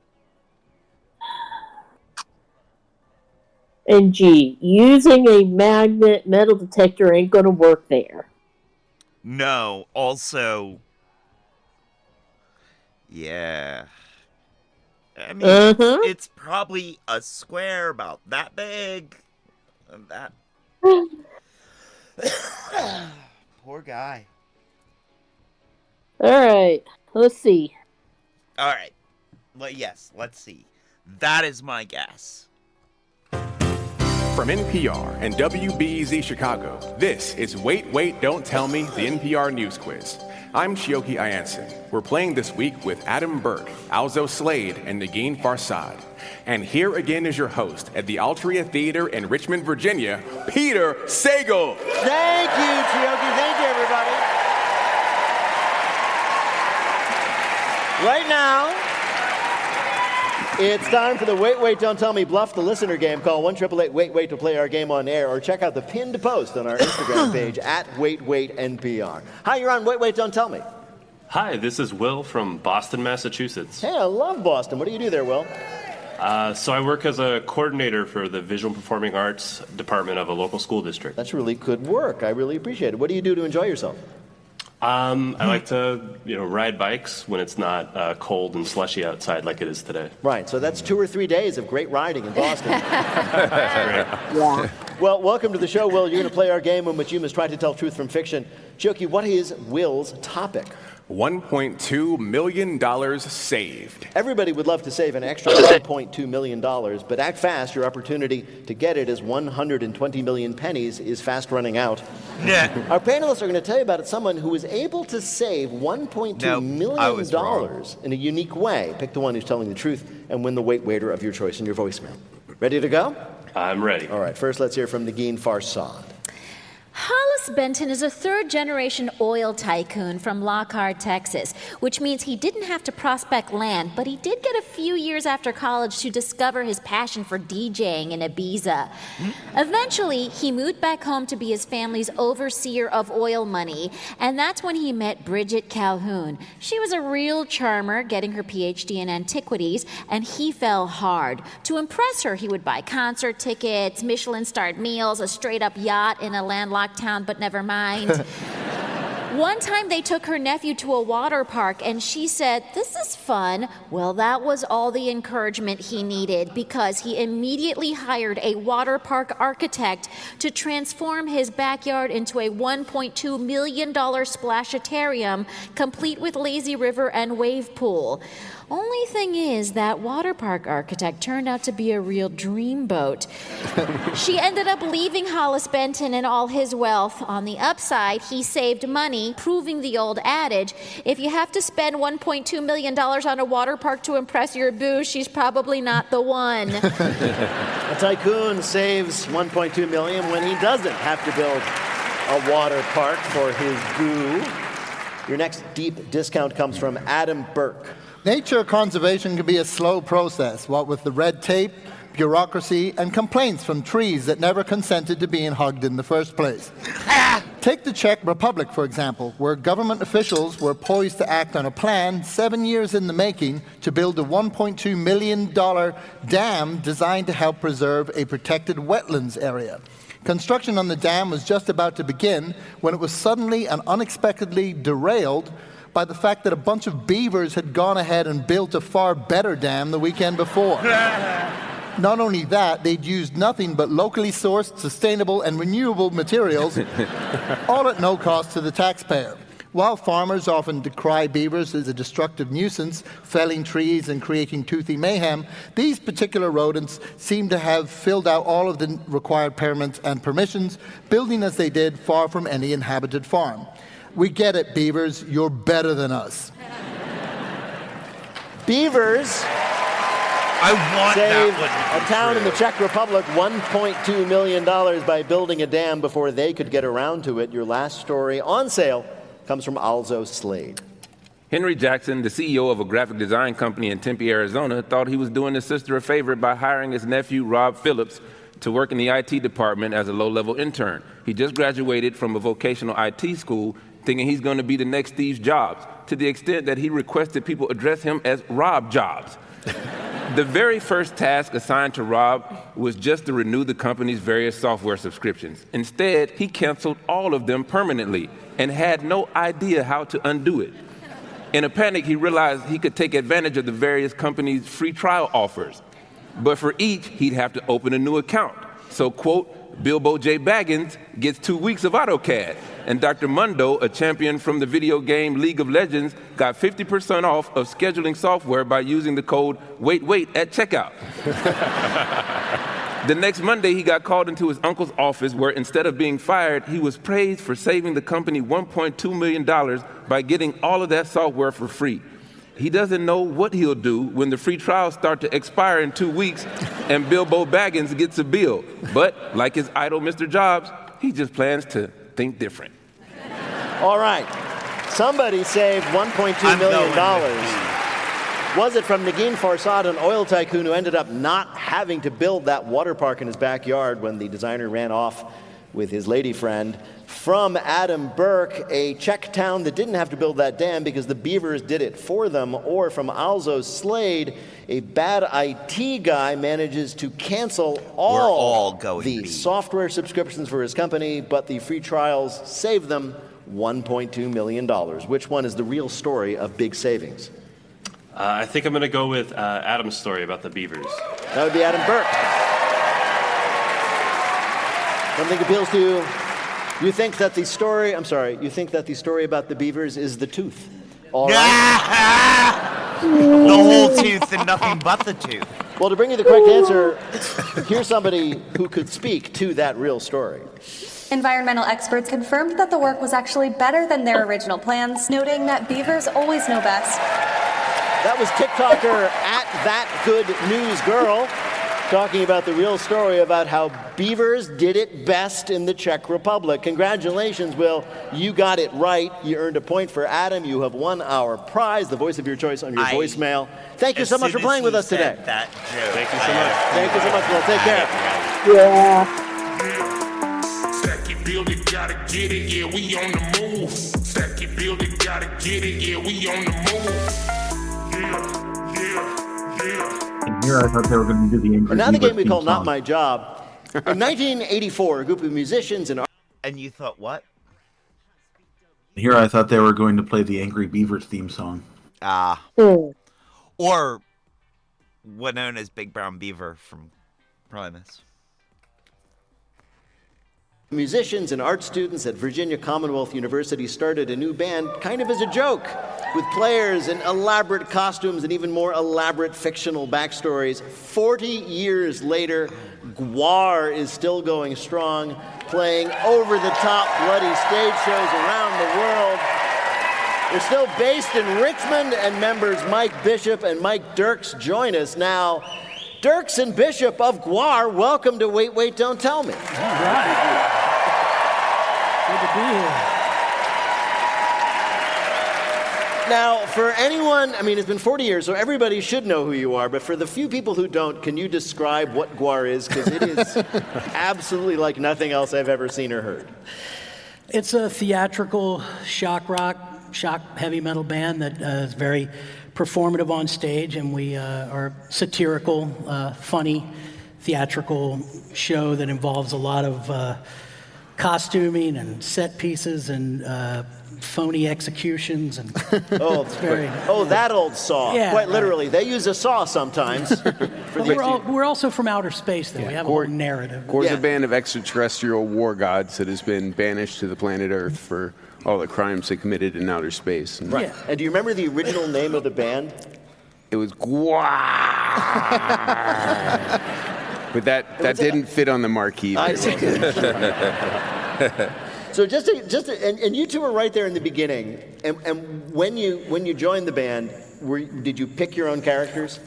And gee, using a magnet metal detector ain't gonna work there. No, also, yeah. I mean, it's probably a square about that big. And that. Poor guy. Alright, let's see. All right. Well, yes, let's see. That is my guess. From NPR and WBEZ Chicago, this is Wait, Wait, Don't Tell Me, the NPR News Quiz. I'm Chioke Ayanson. We're playing this week with Adam Burke, Alzo Slade, and Negin Farsad. And here again is your host at the Altria Theater in Richmond, Virginia, Peter Sagal. Thank you, Chioke. Thank you, everybody. Right now, it's time for the Wait, Wait, Don't Tell Me Bluff the Listener game. Call 1-888-WAIT-WAIT to play our game on air, or check out the pinned post on our Instagram page at WaitWaitNPR. Hi, you're on Wait, Wait, Don't Tell Me. Hi, this is Will from Boston, Massachusetts. Hey, I love Boston. What do you do there, Will? So I work as a coordinator for the Visual and Performing Arts department of a local school district. That's really good work. I really appreciate it. What do you do to enjoy yourself? I like to, ride bikes when it's not cold and slushy outside like it is today. Right, so that's 2 or 3 days of great riding in Boston. Yeah. Well, welcome to the show, Will. You're going to play our game in which you must try to tell truth from fiction. Chioke, what is Will's topic? $1.2 million saved. Everybody would love to save an extra $1.2 million, but act fast. Your opportunity to get it as 120 million pennies is fast running out. Yeah. Our panelists are going to tell you about someone who was able to save $1.2 million in a unique way. Pick the one who's telling the truth and win the Wait Waiter of your choice in your voicemail. Ready to go? I'm ready. All right, first let's hear from Negin Farsad. Hollis Benton is a third-generation oil tycoon from Lockhart, Texas, which means he didn't have to prospect land, but he did get a few years after college to discover his passion for DJing in Ibiza. Eventually, he moved back home to be his family's overseer of oil money, and that's when he met Bridget Calhoun. She was a real charmer, getting her PhD in antiquities, and he fell hard. To impress her, he would buy concert tickets, Michelin-starred meals, a straight-up yacht in a landlocked town, but never mind. One time they took her nephew to a water park and she said, "This is fun." Well, that was all the encouragement he needed because he immediately hired a water park architect to transform his backyard into a $1.2 million splashatarium complete with lazy river and wave pool. Only thing is, that water park architect turned out to be a real dreamboat. She ended up leaving Hollis Benton and all his wealth. On the upside, he saved money, proving the old adage, if you have to spend $1.2 million on a water park to impress your boo, she's probably not the one. A tycoon saves $1.2 million when he doesn't have to build a water park for his boo. Your next deep discount comes from Adam Burke. Nature conservation can be a slow process, what with the red tape, bureaucracy, and complaints from trees that never consented to being hugged in the first place. Take the Czech Republic, for example, where government officials were poised to act on a plan 7 years in the making to build a $1.2 million dam designed to help preserve a protected wetlands area. Construction on the dam was just about to begin when it was suddenly and unexpectedly derailed by the fact that a bunch of beavers had gone ahead and built a far better dam the weekend before. Not only that, they'd used nothing but locally sourced, sustainable, and renewable materials, all at no cost to the taxpayer. While farmers often decry beavers as a destructive nuisance, felling trees and creating toothy mayhem, these particular rodents seem to have filled out all of the required permits and permissions, building as they did far from any inhabited farm. We get it, beavers. You're better than us. Beavers saved a town in the Czech Republic $1.2 million by building a dam before they could get around to it. Your last story on sale comes from Alzo Slade. Henry Jackson, the CEO of a graphic design company in Tempe, Arizona, thought he was doing his sister a favor by hiring his nephew, Rob Phillips, to work in the IT department as a low-level intern. He just graduated from a vocational IT school, thinking he's going to be the next Steve Jobs, to the extent that he requested people address him as Rob Jobs. The very first task assigned to Rob was just to renew the company's various software subscriptions. Instead, he canceled all of them permanently and had no idea how to undo it. In a panic, he realized he could take advantage of the various companies' free trial offers. But for each, he'd have to open a new account. So, quote, Bilbo J. Baggins gets 2 weeks of AutoCAD, and Dr. Mundo, a champion from the video game League of Legends, got 50% off of scheduling software by using the code WAIT at checkout. The next Monday, he got called into his uncle's office where instead of being fired, he was praised for saving the company $1.2 million by getting all of that software for free. He doesn't know what he'll do when the free trials start to expire in 2 weeks and Bilbo Baggins gets a bill. But like his idol, Mr. Jobs, he just plans to think different. All right. Somebody saved $1.2 million. Was it from Negin Farsad, an oil tycoon who ended up not having to build that water park in his backyard when the designer ran off with his lady friend? From Adam Burke, a Czech town that didn't have to build that dam because the beavers did it for them. Or from Alzo Slade, a bad IT guy manages to cancel all the software subscriptions for his company, but the free trials save them $1.2 million. Which one is the real story of big savings? I think I'm going to go with Adam's story about the beavers. That would be Adam Burke. Something appeals to you. You think that the story about the beavers is the tooth. All right. The whole tooth and nothing but the tooth. Well, to bring you the correct answer, here's somebody who could speak to that real story. Environmental experts confirmed that the work was actually better than their original plans, noting that beavers always know best. That was TikToker @ThatGoodNewsGirl. talking about the real story about how beavers did it best in the Czech Republic. Congratulations, Will. You got it right. You earned a point for Adam. You have won our prize, the voice of your choice, on your voicemail. Thank you so much for playing with us today. That joke, Thank you so much. Thank you so much, Will. Take care. Yeah. Stack it, build it, gotta get it, yeah, we on the move. Stack it, build it, gotta get it, yeah, we on the move. Yeah. And here I thought they were going to do the Angry Now the Beaver game we theme call Not song. My Job. In 1984, a group of musicians and And you thought what? Here I thought they were going to play the Angry Beavers theme song. Ah. Hmm. Or what known as Big Brown Beaver from Primus. musicians and art students at Virginia Commonwealth University started a new band kind of as a joke, with players in elaborate costumes and even more elaborate fictional backstories. 40 years later, GWAR is still going strong, playing over-the-top bloody stage shows around the world. They're still based in Richmond, and members Mike Bishop and Mike Dirks join us now. Dirks and Bishop of GWAR, welcome to Wait, Wait, Don't Tell Me. All right. Good to be here. Now, for anyone, I mean, it's been 40 years, so everybody should know who you are, but for the few people who don't, can you describe what GWAR is? Because it is absolutely like nothing else I've ever seen or heard. It's a theatrical shock rock, shock heavy metal band that is very performative on stage, and we are satirical, funny, theatrical show that involves a lot of costuming and set pieces and phony executions, and it's very. Oh, that old saw. Yeah, quite literally. They use a saw sometimes. We're also from outer space, though. We have a whole narrative. GWAR's a band of extraterrestrial war gods that has been banished to the planet Earth for all the crimes they committed in outer space. And Right. And do you remember the original name of the band? It was GWAR. But that didn't fit on the marquee. I see. So and you two were right there in the beginning. And when you joined the band, did you pick your own characters?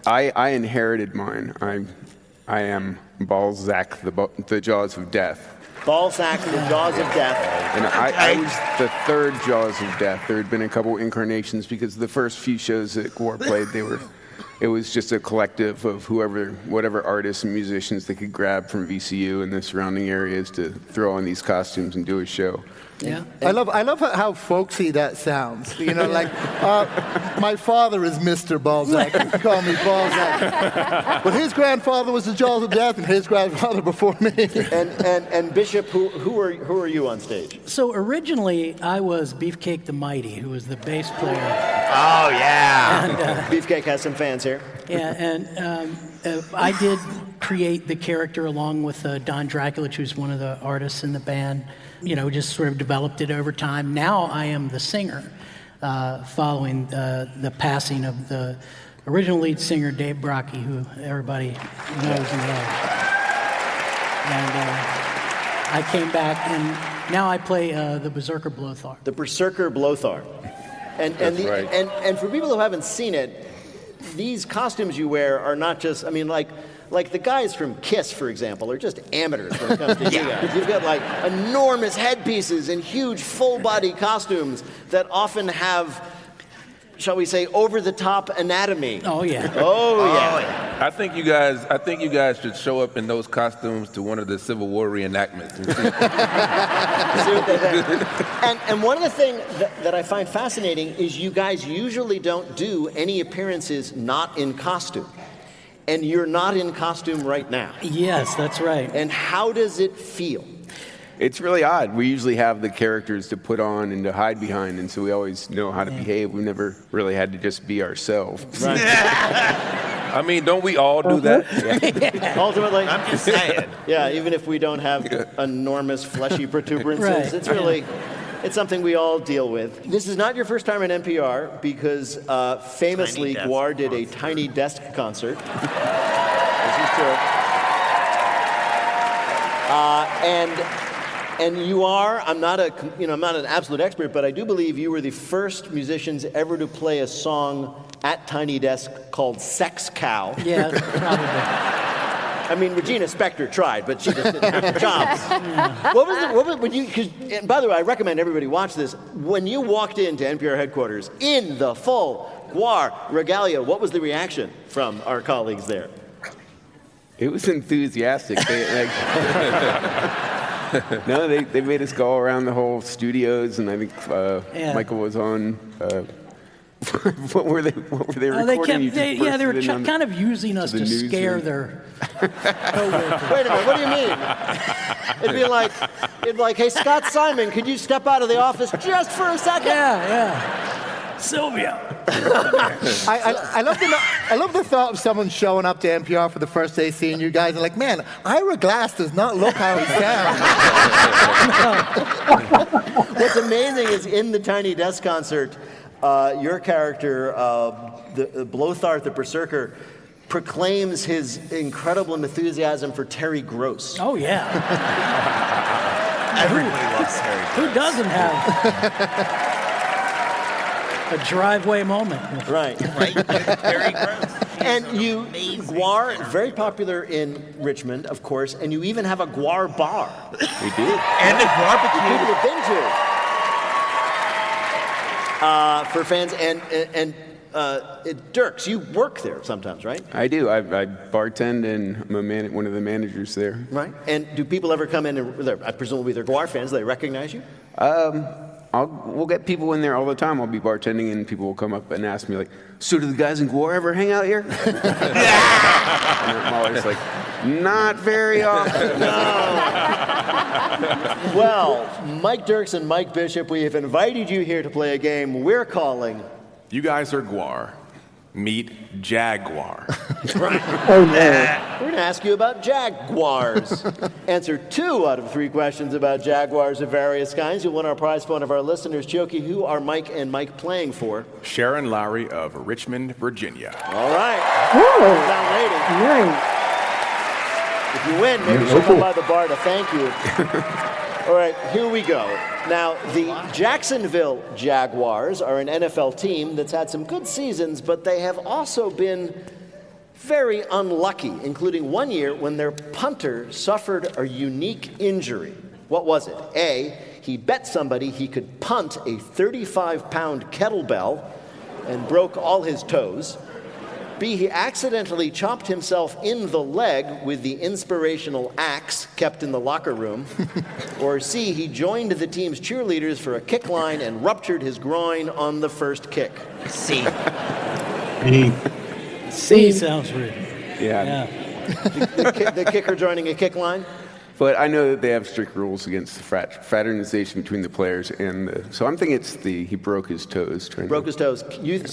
I inherited mine. I am Balzac, the Jaws of Death. Balzac, the Jaws of Death. And I was the third Jaws of Death. There had been a couple incarnations because the first few shows that GWAR played, it was just a collective of whatever artists and musicians they could grab from VCU and the surrounding areas to throw on these costumes and do a show. Yeah. I love how folksy that sounds. You know, like, my father is Mr. Balzac. You can call me Balzac. But his grandfather was the Jaws of Death, and his grandfather before me. And Bishop, who are you on stage? So originally, I was Beefcake the Mighty, who was the bass player. Oh, yeah. And, Beefcake has some fans here. Yeah, and I did create the character along with Don Draculich, who's one of the artists in the band. You know, just sort of developed it over time. Now I am the singer, following the passing of the original lead singer, Dave Brockie, who everybody knows and loves. And I came back, and now I play the Berserker Blothar. The Berserker Blothar. And for people who haven't seen it, these costumes you wear are not just, I mean, like the guys from Kiss, for example, are just amateurs when it comes to you guys. You've got like enormous headpieces and huge full-body costumes that often have, shall we say, over-the-top anatomy. Oh yeah. Oh yeah. I think you guys should show up in those costumes to one of the Civil War reenactments. And see what they do. And one of the things that I find fascinating is you guys usually don't do any appearances not in costume. And you're not in costume right now. Yes, that's right. And how does it feel? It's really odd. We usually have the characters to put on and to hide behind, and so we always know how to behave. We never really had to just be ourselves. Right. I mean, don't we all do that? Yeah. Ultimately, I'm just saying. Yeah, even if we don't have enormous fleshy protuberances, Right. it's really, it's something we all deal with. This is not your first time at NPR because famously GWAR did a Tiny Desk concert. This is true. And you are, I'm not an absolute expert, but I do believe you were the first musicians ever to play a song at Tiny Desk called Sex Cow. Yeah, probably. I mean, Regina Spektor tried, but she just didn't have the chops. What was when you? And by the way, I recommend everybody watch this. When you walked into NPR headquarters in the full GWAR regalia, what was the reaction from our colleagues there? It was enthusiastic. No, they made us go around the whole studios, and I think Michael was on. What were they recording? They were kind of using us to scare their coworkers. Wait a minute, what do you mean? It'd be like, hey, Scott Simon, could you step out of the office just for a second? Yeah. Sylvia. I love the thought of someone showing up to NPR for the first day, seeing you guys, and like, man, Ira Glass does not look how he sounds. What's amazing is in the Tiny Desk concert, your character, the Blothart the Berserker, proclaims his incredible enthusiasm for Terry Gross. Oh, yeah. Everybody loves Terry Gross. Who doesn't have a driveway moment? Right. Terry Gross. And GWAR, very popular in Richmond, of course, and you even have a GWAR bar. We do. And a barbecue. People have been to. For fans, and Dirks, you work there sometimes, right? I do. I bartend, and I'm one of the managers there. Right. And do people ever come in, and presumably they're GWAR fans, they recognize you? We'll get people in there all the time. I'll be bartending, and people will come up and ask me, like, so do the guys in GWAR ever hang out here? And I'm always like, not very often. Well, Mike Dirks and Mike Bishop, we have invited you here to play a game we're calling... You guys are GWAR. Meet Jaguar. Right. Oh, no. We're going to ask you about Jaguars. Answer 2 out of 3 questions about Jaguars of various kinds. You'll win our prize for one of our listeners. Chioki, who are Mike and Mike playing for? Sharon Lowry of Richmond, Virginia. All right. Oh, Down lady. nice. If you win, maybe she'll come by the bar to thank you. All right, here we go. Now, the Jacksonville Jaguars are an NFL team that's had some good seasons, but they have also been very unlucky, including one year when their punter suffered a unique injury. What was it? A, he bet somebody he could punt a 35-pound kettlebell and broke all his toes. B, he accidentally chopped himself in the leg with the inspirational axe kept in the locker room. Or C, he joined the team's cheerleaders for a kick line and ruptured his groin on the first kick. C. C sounds rude. Yeah. The kicker joining a kick line? But I know that they have strict rules against the fraternization between the players, and so I'm thinking it's he broke his toes. Broke his toes.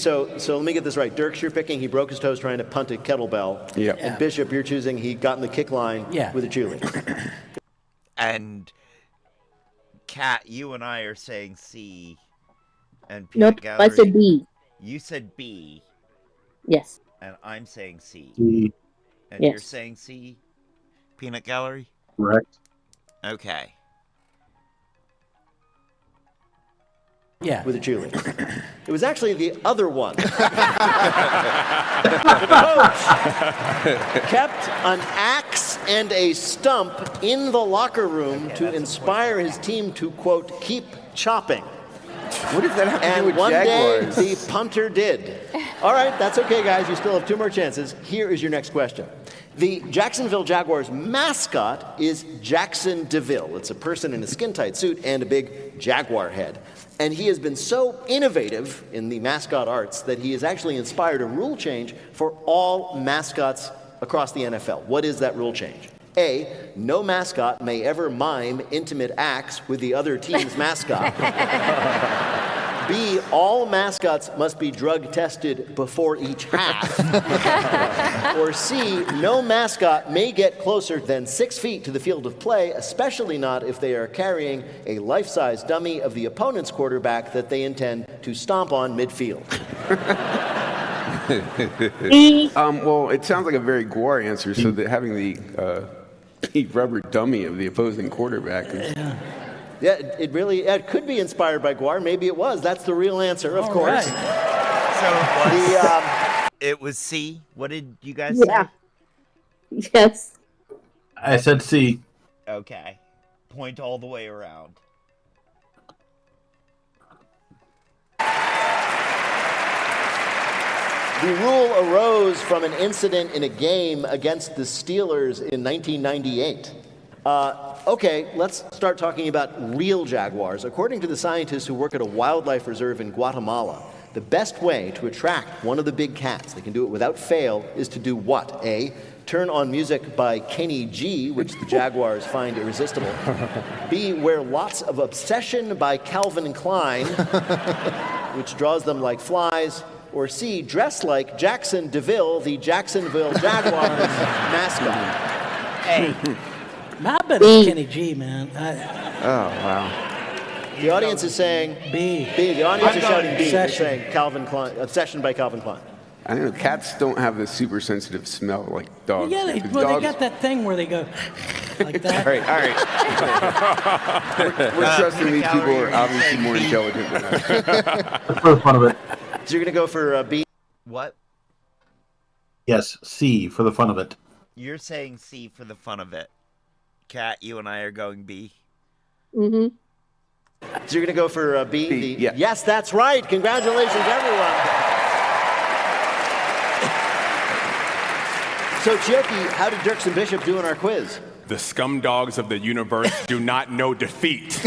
So let me get this right. Dirks, you're picking he broke his toes trying to punt a kettlebell. Yeah. And Bishop, you're choosing he got in the kick line with a cheerleader. And Kat, you and I are saying C. And Nope, Gallery, I said B. You said B. Yes. And I'm saying C. C. And Yes. you're saying C? Peanut Gallery? Correct. Okay. Yeah. With a cheerleader. It was actually the other one. The coach kept an axe and a stump in the locker room to inspire his team to, quote, keep chopping. What does that have to do with one Jaguars? day, the punter did. All right, that's okay, guys. You still have 2 more chances. Here is your next question. The Jacksonville Jaguars mascot is Jackson DeVille. It's a person in a skin-tight suit and a big jaguar head. And he has been so innovative in the mascot arts that he has actually inspired a rule change for all mascots across the NFL. What is that rule change? A, no mascot may ever mime intimate acts with the other team's mascot. B, all mascots must be drug tested before each half. Or C, no mascot may get closer than 6 feet to the field of play, especially not if they are carrying a life-size dummy of the opponent's quarterback that they intend to stomp on midfield. Well, it sounds like a very GWAR answer, so that having the rubber dummy of the opposing quarterback is... Yeah, it could be inspired by GWAR. Maybe it was. That's the real answer, of course. Right. So it was C. What did you guys say? Yes. I said C. Okay. Point all the way around. The rule arose from an incident in a game against the Steelers in 1998. Okay, let's start talking about real jaguars. According to the scientists who work at a wildlife reserve in Guatemala, the best way to attract one of the big cats, they can do it without fail, is to do what? A, turn on music by Kenny G, which the jaguars find irresistible. B, wear lots of Obsession by Calvin Klein, which draws them like flies. Or C, dress like Jackson DeVille, the Jacksonville Jaguars mascot. Hey. My bet is Kenny G, man. Oh, wow. The audience is saying B. B. The audience is shouting B. They're Obsession. saying Calvin Klein, Obsession by Calvin Klein. I don't know. Cats don't have the super sensitive smell like dogs. Yeah, they, do. well, they Dogs- got that thing where they go like that. All right. We're trusting these people are obviously more intelligent than us. For the fun of it. So you're going to go for B? What? Yes, C for the fun of it. You're saying C for the fun of it. Kat, you and I are going B. Mm-hmm. So you're going to go for B? B, yeah. Yes, that's right. Congratulations, everyone. So, Chioki, how did Dirks and Bishop do in our quiz? The scum dogs of the universe do not know defeat.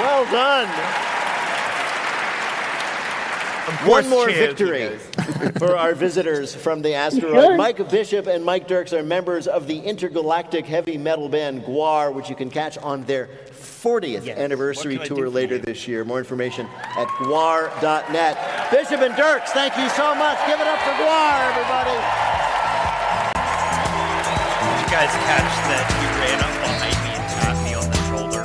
Well done. One more victory for our visitors from the asteroid. Mike Bishop and Mike Dirks are members of the intergalactic heavy metal band GWAR, which you can catch on their 40th anniversary tour later this year. More information at GWAR.net. Bishop and Dirks, thank you so much. Give it up for GWAR, everybody. Did you guys catch that he ran up behind me and tapped me on the shoulder?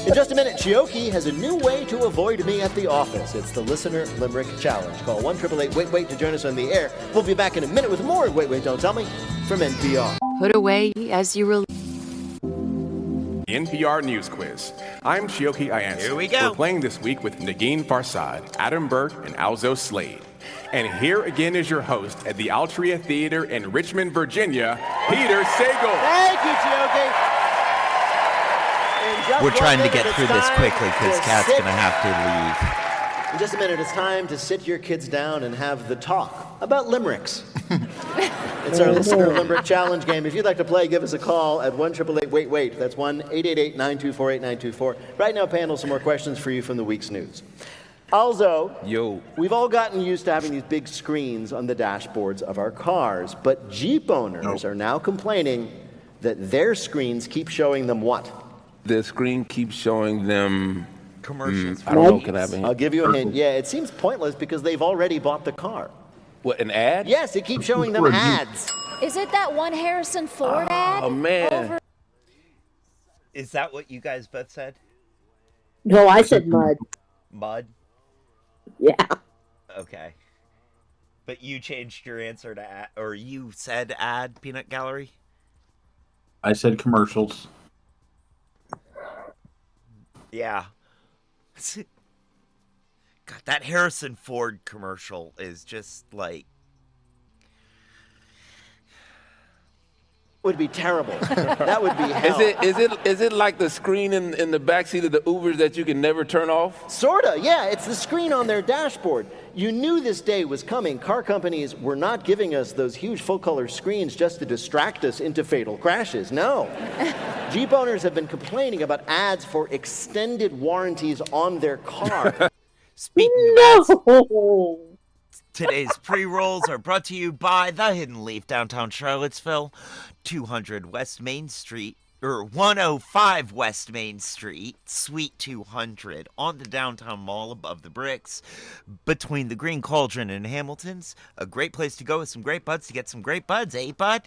In just a minute, Chioki has a new way to avoid me at the office. It's the Listener Limerick Challenge. Call 1-888-WAIT-WAIT to join us on the air. We'll be back in a minute with more Wait, Wait, Don't Tell Me from NPR. Put away as you release. The NPR News Quiz. I'm Chioki Ayansi. Here we go. We're playing this week with Negin Farsad, Adam Burke, and Alzo Slade. And here again is your host at the Altria Theater in Richmond, Virginia, Peter Sagal. Thank you, Chioki. We're trying to get through this quickly because Kat's going to have to leave. In just a minute, it's time to sit your kids down and have the talk about limericks. It's our Listener Limerick Challenge game. If you'd like to play, give us a call at 1-888-WAIT-WAIT. That's 1-888-924-8924. Right now, panel, some more questions for you from the week's news. Also, we've all gotten used to having these big screens on the dashboards of our cars, but Jeep owners are now complaining that their screens keep showing them what? The screen keeps showing them commercials. I don't know. Can I have a hint? I'll give you a hint. Yeah, it seems pointless because they've already bought the car. What, an ad? Yes, it keeps showing them ads. Is it that one Harrison Ford ad? Oh, man. Is that what you guys both said? No, I said mud. Mud? Yeah. Okay. But you changed your answer to ad, or you said ad, Peanut Gallery? I said commercials. Yeah. God, that Harrison Ford commercial is just like... Would be terrible. That would be hell. Is it like the screen in the backseat of the Ubers that you can never turn off? Sorta, yeah. It's the screen on their dashboard. You knew this day was coming. Car companies were not giving us those huge full-color screens just to distract us into fatal crashes. No. Jeep owners have been complaining about ads for extended warranties on their car. Speaking of ads, today's pre-rolls are brought to you by The Hidden Leaf, downtown Charlottesville, 200 West Main Street, or 105 West Main Street, Suite 200, on the downtown mall above the bricks, between the Green Cauldron and Hamilton's. A great place to go with some great buds to get some great buds, eh, bud?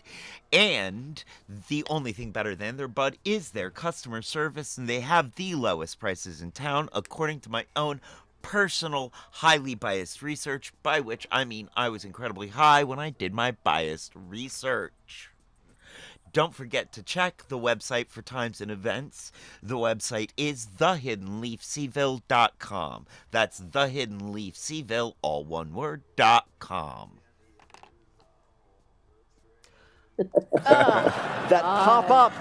And the only thing better than their bud is their customer service, and they have the lowest prices in town, according to my own personal, highly biased research, by which I mean I was incredibly high when I did my biased research. Don't forget to check the website for times and events. The website is thehiddenleafseville.com. That's thehiddenleafseville, all one word, .com. That pop up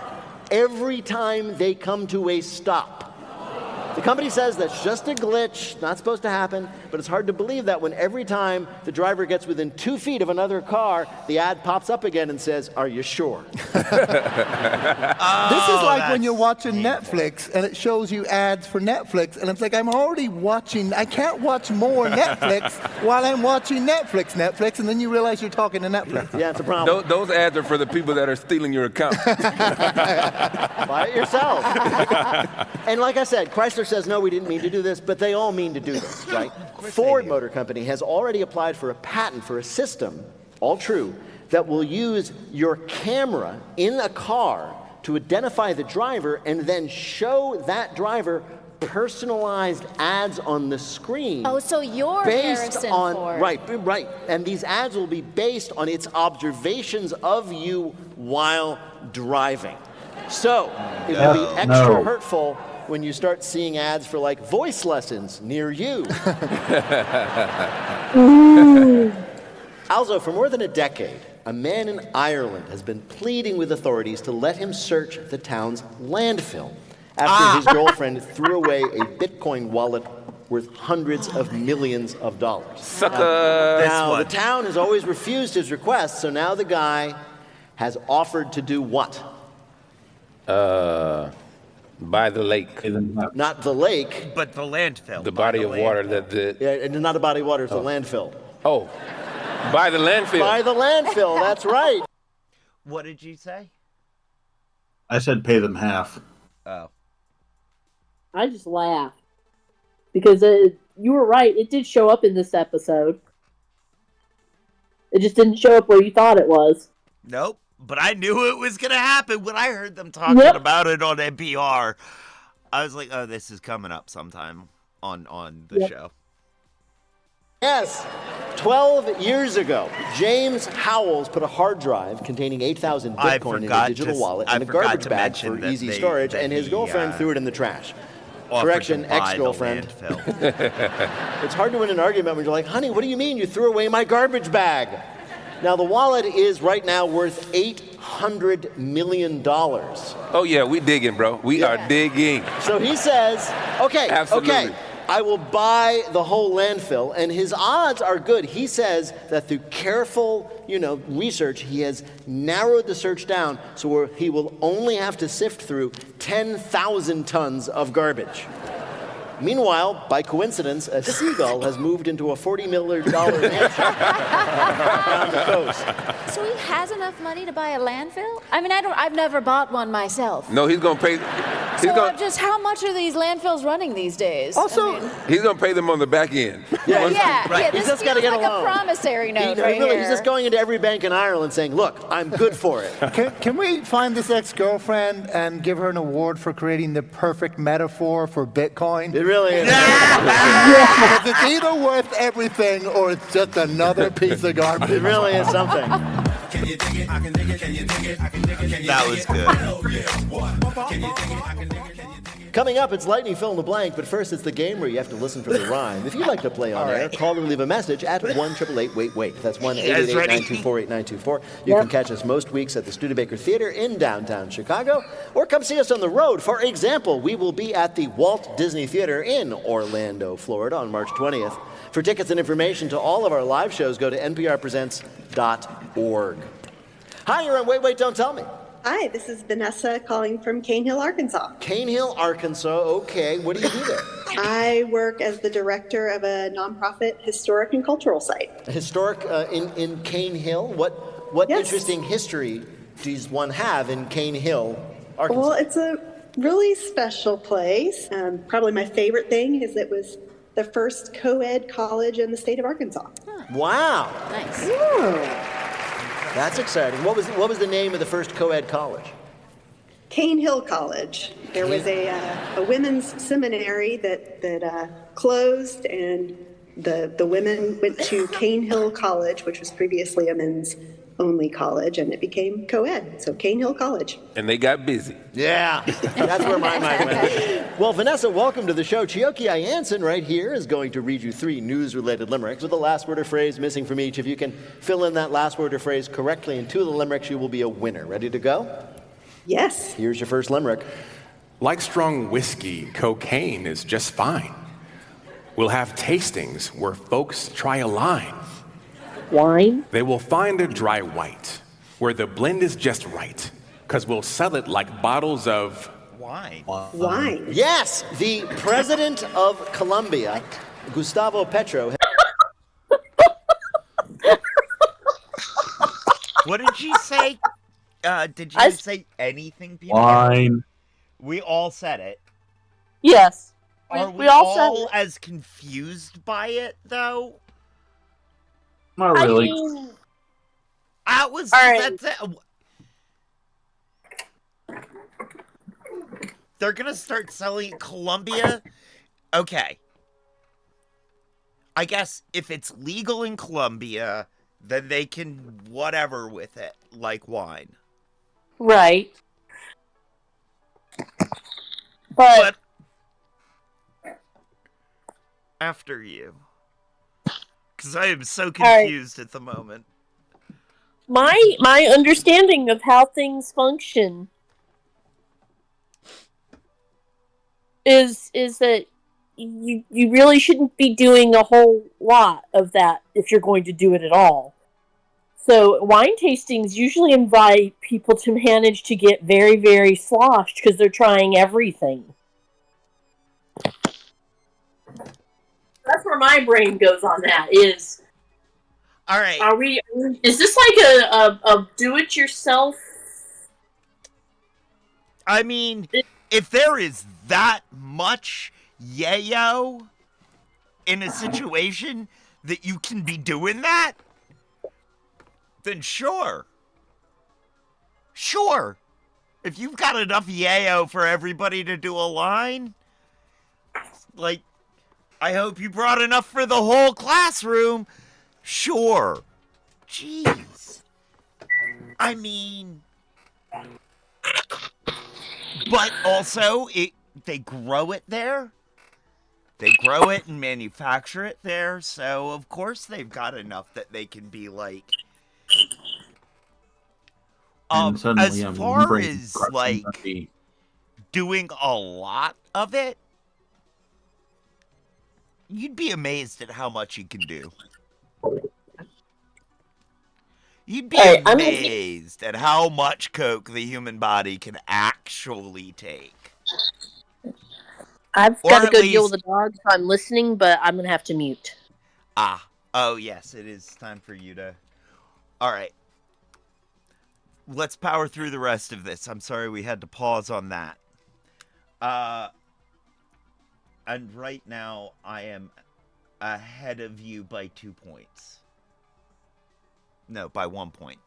every time they come to a stop. The company says that's just a glitch, not supposed to happen, but it's hard to believe that when every time the driver gets within 2 feet of another car, the ad pops up again and says, "Are you sure?" This is like when you're watching Netflix and it shows you ads for Netflix, and it's like, I'm already watching, I can't watch more Netflix while I'm watching Netflix, and then you realize you're talking to Netflix. Yeah, it's a problem. Those ads are for the people that are stealing your account. Buy it yourself. And like I said, Chrysler says, no, we didn't mean to do this, but they all mean to do this, right? Ford Motor Company has already applied for a patent for a system, all true, that will use your camera in a car to identify the driver and then show that driver personalized ads on the screen. Oh, so you're based Harrison on Ford. right. And these ads will be based on its observations of you while driving. So it will be extra hurtful when you start seeing ads for like voice lessons near you. Also, for more than a decade, a man in Ireland has been pleading with authorities to let him search the town's landfill after his girlfriend threw away a Bitcoin wallet worth hundreds of millions of dollars. Sucker! Now the town has always refused his request, so now the guy has offered to do what? By the lake. Not the lake. But the landfill. The body of water that the... Yeah, it's not a body of water, it's a landfill. Oh, by the landfill. By the landfill, that's right. What did you say? I said pay them half. Oh. I just laughed. Because you were right, it did show up in this episode. It just didn't show up where you thought it was. Nope. But I knew it was going to happen when I heard them talking about it on NPR. I was like, oh, this is coming up sometime on the show. Yes. 12 years ago, James Howells put a hard drive containing 8,000 Bitcoin in a digital wallet and a garbage bag for easy storage, and his girlfriend threw it in the trash. Correction, ex-girlfriend. It's hard to win an argument when you're like, honey, what do you mean you threw away my garbage bag? Now, the wallet is right now worth $800 million. Oh, yeah, we digging, bro. We are digging. So he says, okay, Absolutely. I will buy the whole landfill, and his odds are good. He says that through careful, research, he has narrowed the search down so he will only have to sift through 10,000 tons of garbage. Meanwhile, by coincidence, a seagull has moved into a $40 million mansion down the coast. So he has enough money to buy a landfill? I mean, I've never bought one myself. No, he's going to pay. How much are these landfills running these days? Also, he's going to pay them on the back end. Yeah, He's this just got to feels get like a loan. a promissory note He's just going into every bank in Ireland saying, look, I'm good for it. Can we find this ex-girlfriend and give her an award for creating the perfect metaphor for Bitcoin? It really is. Because it's either worth everything or it's just another piece of garbage. It really is something. That was good. Coming up, it's Lightning Fill in the Blank, but first it's the game where you have to listen for the rhyme. If you'd like to play on air, call or leave a message at 1-888-WAIT-WAIT. That's 1-888-924-8924. You can catch us most weeks at the Studebaker Theater in downtown Chicago, or come see us on the road. For example, we will be at the Walt Disney Theater in Orlando, Florida on March 20th. For tickets and information to all of our live shows, go to nprpresents.org. Hi, you're on Wait, Wait, Don't Tell Me. Hi, this is Vanessa calling from Cane Hill, Arkansas. Cane Hill, Arkansas. Okay, what do you do there? I work as the director of a nonprofit historic and cultural site. Historic in Cane Hill? What interesting history does one have in Cane Hill, Arkansas? Well, it's a really special place. Probably my favorite thing is it was the first co-ed college in the state of Arkansas. Wow. Nice. Ooh. That's exciting. What was the name of the first co-ed college? Cane Hill College. There was a women's seminary that closed, and the women went to Cane Hill College, which was previously a men's only college, and it became co-ed, so Cane Hill College. And they got busy. Yeah, that's where my mind went. Well, Vanessa, welcome to the show. Chioki Jansen right here is going to read you 3 news-related limericks with a last word or phrase missing from each. If you can fill in that last word or phrase correctly in 2 of the limericks, you will be a winner. Ready to go? Yes. Here's your first limerick. Like strong whiskey, cocaine is just fine. We'll have tastings where folks try a line. Wine? They will find a dry white where the blend is just right, because we'll sell it like bottles of wine. Wine. Yes, the president of Colombia, Gustavo Petro. What did she say? Did you say anything, Peter? Wine. We all said it. Yes. Are we all all said it. as confused by it, though? Not really. I mean, I was. All right. They're gonna start selling Colombia. Okay. I guess if it's legal in Colombia, then they can whatever with it, like wine. right. But After you. Because I am so right. confused at the moment. my understanding of how things function is that you really shouldn't be doing a whole lot of that if you're going to do it at all. So wine tastings usually invite people to manage to get very, very sloshed because they're trying everything. That's where my brain goes on that. Is all right? Are we? Is this like a do-it-yourself? I mean, if there is that much yayo in a situation that you can be doing that, then sure. Sure. If you've got enough yayo for everybody to do a line, like, I hope you brought enough for the whole classroom. Sure. Jeez. I mean, but also, they grow it there. They grow it and manufacture it there, so of course they've got enough that they can be like... as far as, like, doing a lot of it, you'd be amazed at how much you can do. You'd be amazed at how much coke the human body can actually take. I've got to go deal with the dog, so I'm listening, but I'm going to have to mute. Ah. Oh, yes, it is time for you to... All right. Let's power through the rest of this. I'm sorry we had to pause on that. And right now, I am ahead of you by 2 points. No, by 1 point.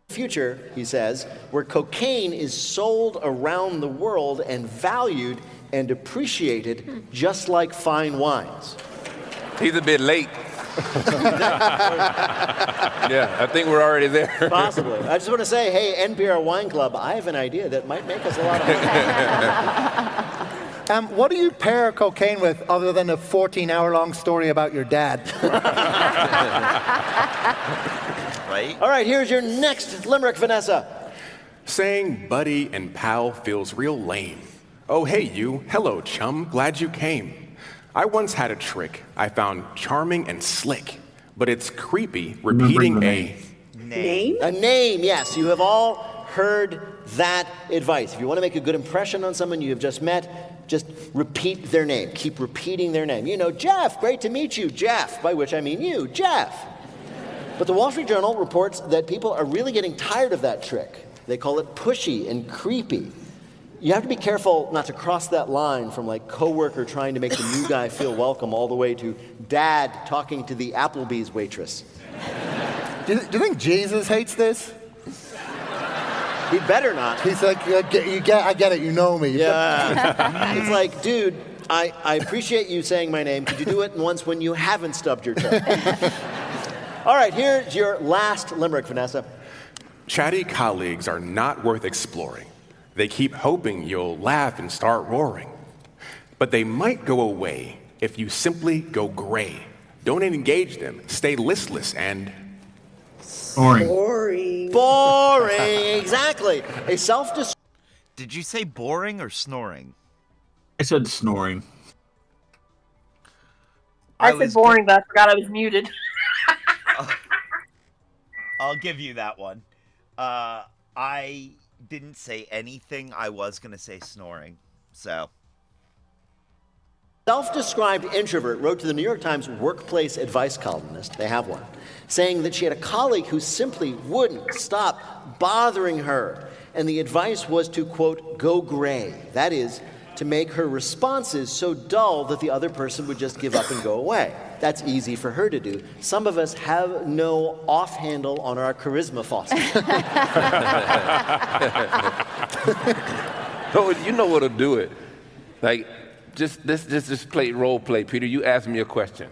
Future, he says, where cocaine is sold around the world and valued and appreciated just like fine wines. He's a bit late. Yeah, I think we're already there. Possibly. I just want to say, hey, NPR Wine Club, I have an idea that might make us a lot of money. What do you pair cocaine with other than a 14-hour-long story about your dad? Right? All right, here's your next limerick, Vanessa. Saying buddy and pal feels real lame. Oh, hey, you. Hello, chum. Glad you came. I once had a trick I found charming and slick, but it's creepy repeating a name. A name, yes. You have all heard that advice. If you want to make a good impression on someone you have just met, just repeat their name. Keep repeating their name. You know, Jeff, great to meet you, Jeff, by which I mean you, Jeff. But the Wall Street Journal reports that people are really getting tired of that trick. They call it pushy and creepy. You have to be careful not to cross that line from like coworker trying to make the new guy feel welcome all the way to dad talking to the Applebee's waitress. Do you think Jesus hates this? He better not. He's like, I get it, you know me. Yeah. It's like, dude, I appreciate you saying my name. Could you do it once when you haven't stubbed your toe? All right, here's your last limerick, Vanessa. Chatty colleagues are not worth exploring. They keep hoping you'll laugh and start roaring. But they might go away if you simply go gray. Don't engage them. Stay listless and... Boring. Boring, exactly. A self-described... Did you say boring or snoring? I said snoring. I said boring, but I forgot I was muted. I'll give you that one. I didn't say anything. I was going to say snoring. So. Self-described introvert wrote to the New York Times workplace advice columnist, they have one, saying that she had a colleague who simply wouldn't stop bothering her. And the advice was to, quote, go gray. That is, to make her responses so dull that the other person would just give up and go away. That's easy for her to do. Some of us have no off handle on our charisma faucet. So you know what'll do it? Like, just play role play. Peter, you ask me a question.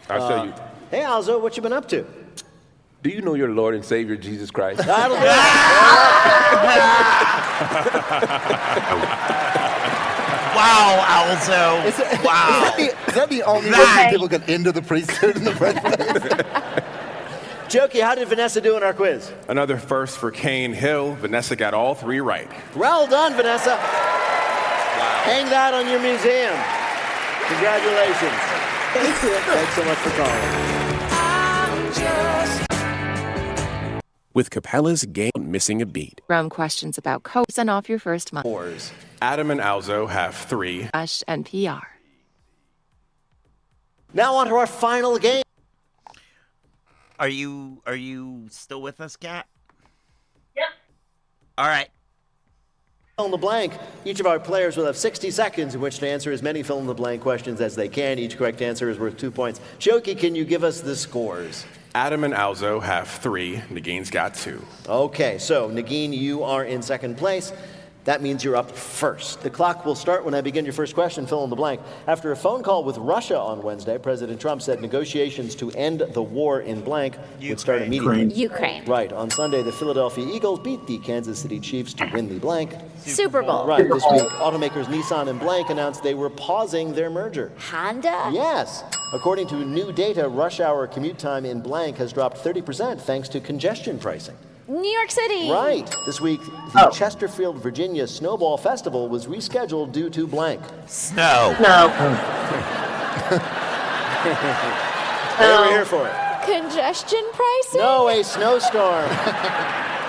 I'll show you. Hey, Alzo, what you been up to? Do you know your Lord and Savior, Jesus Christ? That'll do it. Wow, Alzo. Wow. Is that the only way people get into the priesthood in the first place? Jokey, how did Vanessa do in our quiz? Another first for Kane Hill. Vanessa got all 3 right. Well done, Vanessa. Wow. Hang that on your museum. Congratulations. Thank you. Thanks so much for calling. With Capella's game missing a beat. Round questions about codes and off your first month. Adam and Alzo have 3. NPR. Now on to our final game. Are you still with us, Kat? Yep. All right. Fill in the blank. Each of our players will have 60 seconds in which to answer as many fill in the blank questions as they can. Each correct answer is worth 2 points. Jokey, can you give us the scores? Adam and Alzo have 3. Nagin's got 2. Okay, so Nagin, you are in second place. That means you're up first. The clock will start when I begin your first question, fill in the blank. After a phone call with Russia on Wednesday, President Trump said negotiations to end the war in blank would start immediately. Ukraine. Right. On Sunday, the Philadelphia Eagles beat the Kansas City Chiefs to win the blank. Super Bowl. Right. This week, automakers Nissan and blank announced they were pausing their merger. Honda? Yes. According to new data, rush hour commute time in blank has dropped 30% thanks to congestion pricing. New York City. Right. This week, the Chesterfield, Virginia Snowball Festival was rescheduled due to blank. Snow. They were here for it. Congestion pricing? No, a snowstorm.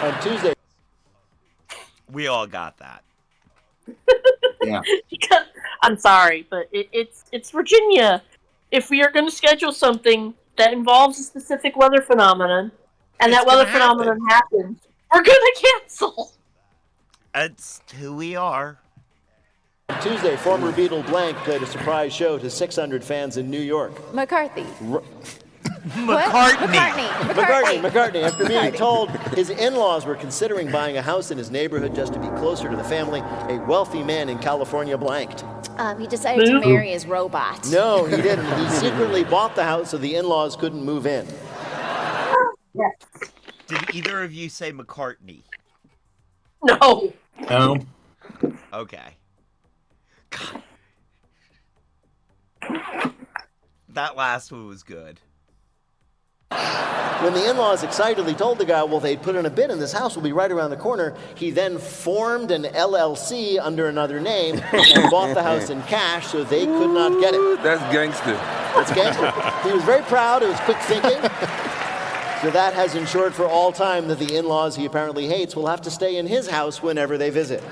On Tuesday. We all got that. Yeah. I'm sorry, but it's Virginia. If we are going to schedule something that involves a specific weather phenomenon, and that weather phenomenon happens, we're going to cancel. That's who we are. On Tuesday, former Beatle blank played a surprise show to 600 fans in New York. McCarthy. McCartney. After being told his in-laws were considering buying a house in his neighborhood just to be closer to the family, a wealthy man in California blanked. He decided to marry his robot. No, he didn't. He secretly bought the house so the in-laws couldn't move in. Yes. Did either of you say McCartney? No. No. Okay. God. That last one was good. When the in-laws excitedly told the guy, well, they'd put in a bid and this house will be right around the corner, he then formed an LLC under another name and bought the house in cash so they could not get it. That's gangster. That's gangster. He was very proud. It was quick thinking. So that has ensured for all time that the in-laws he apparently hates will have to stay in his house whenever they visit.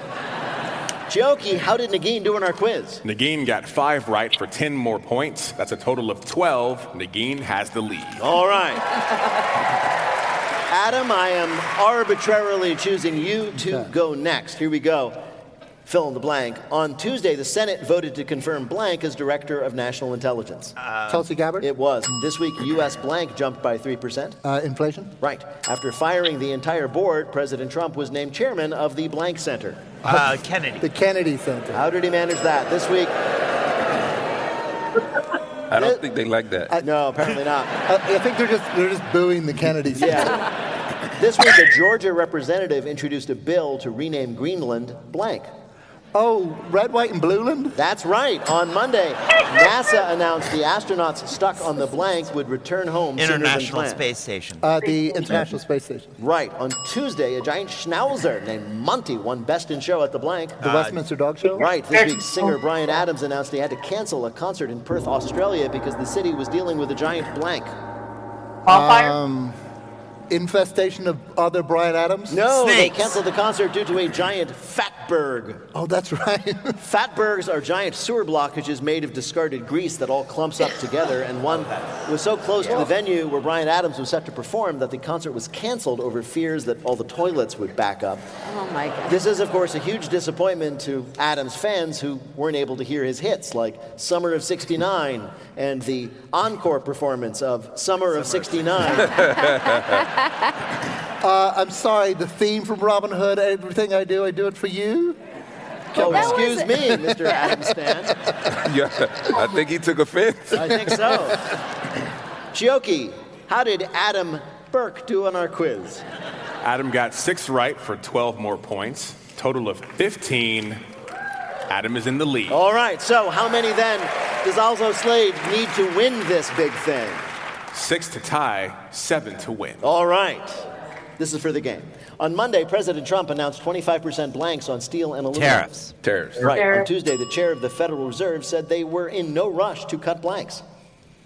Jokey, how did Nagin do in our quiz? Nagin got 5 right for 10 more points. That's a total of 12. Nagin has the lead. All right. Adam, I am arbitrarily choosing you to go next. Here we go. Fill in the blank. On Tuesday, the Senate voted to confirm blank as Director of National Intelligence. Tulsi Gabbard? It was. This week, U.S. blank jumped by 3%. Inflation? Right. After firing the entire board, President Trump was named chairman of the blank center. Kennedy. The Kennedy Center. How did he manage that? This week, I don't think they like that. No, apparently not. I think they're just booing the Kennedys. Yeah. This week, a Georgia representative introduced a bill to rename Greenland blank. Oh, red, white, and blueland? That's right. On Monday, NASA announced the astronauts stuck on the blank would return home sooner than International planned. Space Station. The International Space Station. Right. On Tuesday, a giant schnauzer named Monty won Best in Show at the blank. The Westminster Dog Show? Right. This week, singer Bryan Adams announced he had to cancel a concert in Perth, Australia because the city was dealing with a giant blank. Infestation of other Bryan Adams? No, Snakes. they canceled the concert due to a giant fatberg. Oh, that's right. Fatbergs are giant sewer blockages made of discarded grease that all clumps up together, and one was so close to the venue where Bryan Adams was set to perform that the concert was canceled over fears that all the toilets would back up. Oh my God. This is, of course, a huge disappointment to Adams fans who weren't able to hear his hits like Summer of '69 and the encore performance of Summer of '69. I'm sorry, the theme from Robin Hood, everything I do it for you? Oh, excuse me, Mr. Adam Stan. Yeah, I think he took offense. I think so. Chioki, how did Adam Burke do on our quiz? Adam got 6 right for 12 more points. Total of 15. Adam is in the lead. All right, so how many then does Alzo Slade need to win this big thing? 6 to tie, 7 to win. All right. This is for the game. On Monday, President Trump announced 25% blanks on steel and aluminum. Tariffs. Right. On Tuesday, the chair of the Federal Reserve said they were in no rush to cut blanks.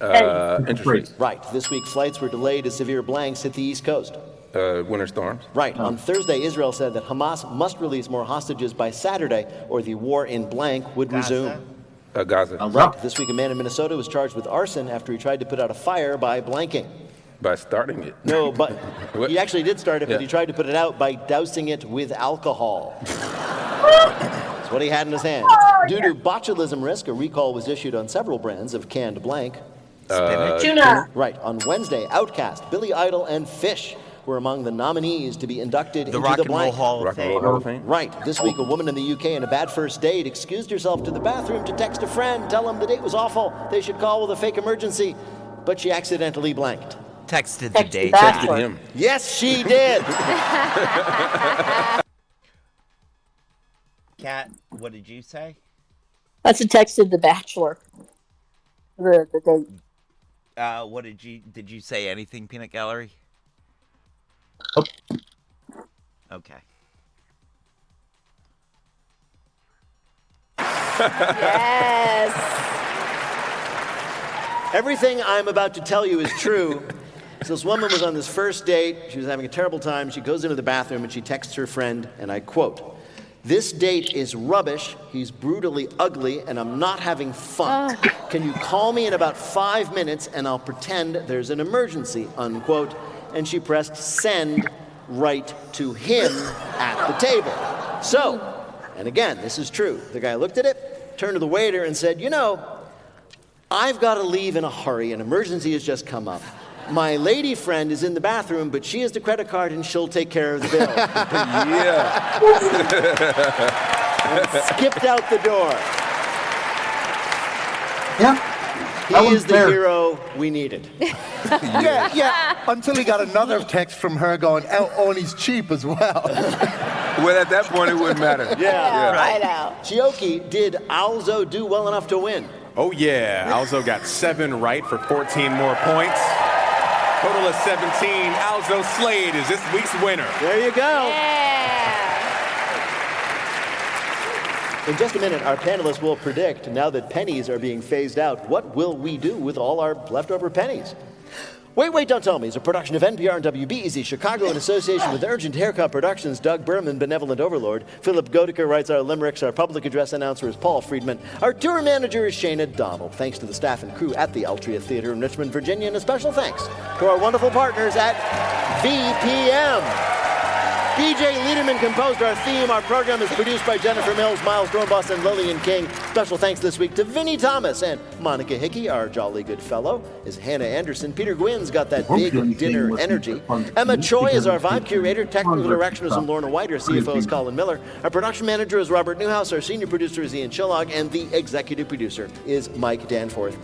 Interest rates. Right. This week, flights were delayed as severe blanks hit the East Coast. Winter storms. Right. On Thursday, Israel said that Hamas must release more hostages by Saturday or the war in blank would resume. Gaza. Right. This week, a man in Minnesota was charged with arson after he tried to put out a fire by blanking. By starting it. No, but he actually did start it, but Yeah. he tried to put it out by dousing it with alcohol. That's what he had in his hand. Due to botulism risk, a recall was issued on several brands of canned blank. Tuna. Right. On Wednesday, Outkast, Billy Idol, and Fish were among the nominees to be inducted into Rock the and Roll blank. Hall of Rock and Fame. Roll Hall of Fame. Right. This week, a woman in the UK in a bad first date excused herself to the bathroom to text a friend, tell him the date was awful, they should call with a fake emergency, but she accidentally blanked. Texted the date. Texted him. Yes, she did. Kat, what did you say? That's a texted The Bachelor. The date. What did you say anything, Peanut Gallery? Okay. Yes. Everything I'm about to tell you is true. So this woman was on this first date. She was having a terrible time. She goes into the bathroom and she texts her friend, and I quote, "This date is rubbish. He's brutally ugly, and I'm not having fun. Can you call me in about 5 minutes, and I'll pretend there's an emergency," unquote. And she pressed send right to him at the table. So, and again, this is true. The guy looked at it, turned to the waiter, and said, "You know, I've got to leave in a hurry. An emergency has just come up. My lady friend is in the bathroom, but she has the credit card and she'll take care of the bill." Yeah. And skipped out the door. Yeah. He That is one's the fair. hero we needed. Yeah. Until he got another text from her going, oh, and he's cheap as well. Well, at that point, it wouldn't matter. Yeah. I know. Chioki, did Alzo do well enough to win? Oh yeah, Alzo got 7 right for 14 more points. Total of 17. Alzo Slade is this week's winner. There you go. Yeah. In just a minute, our panelists will predict, now that pennies are being phased out, what will we do with all our leftover pennies? Wait, Don't Tell Me is a production of NPR and WBEZ Chicago in association with Urgent Haircut Productions, Doug Berman, Benevolent Overlord. Philip Goediker writes our limericks. Our public address announcer is Paul Friedman. Our tour manager is Shana Donald. Thanks to the staff and crew at the Altria Theater in Richmond, Virginia, and a special thanks to our wonderful partners at VPM. BJ Liederman composed our theme. Our program is produced by Jennifer Mills, Miles Dornbos, and Lillian King. Special thanks this week to Vinnie Thomas and Monica Hickey, our jolly good fellow, is Hannah Anderson. Peter Gwynn's got that big dinner energy. Emma Choi is our vibe curator. Technical direction is from Lorna White. Our CFO is Colin Miller. Our production manager is Robert Newhouse. Our senior producer is Ian Chillog. And the executive producer is Mike Danforth.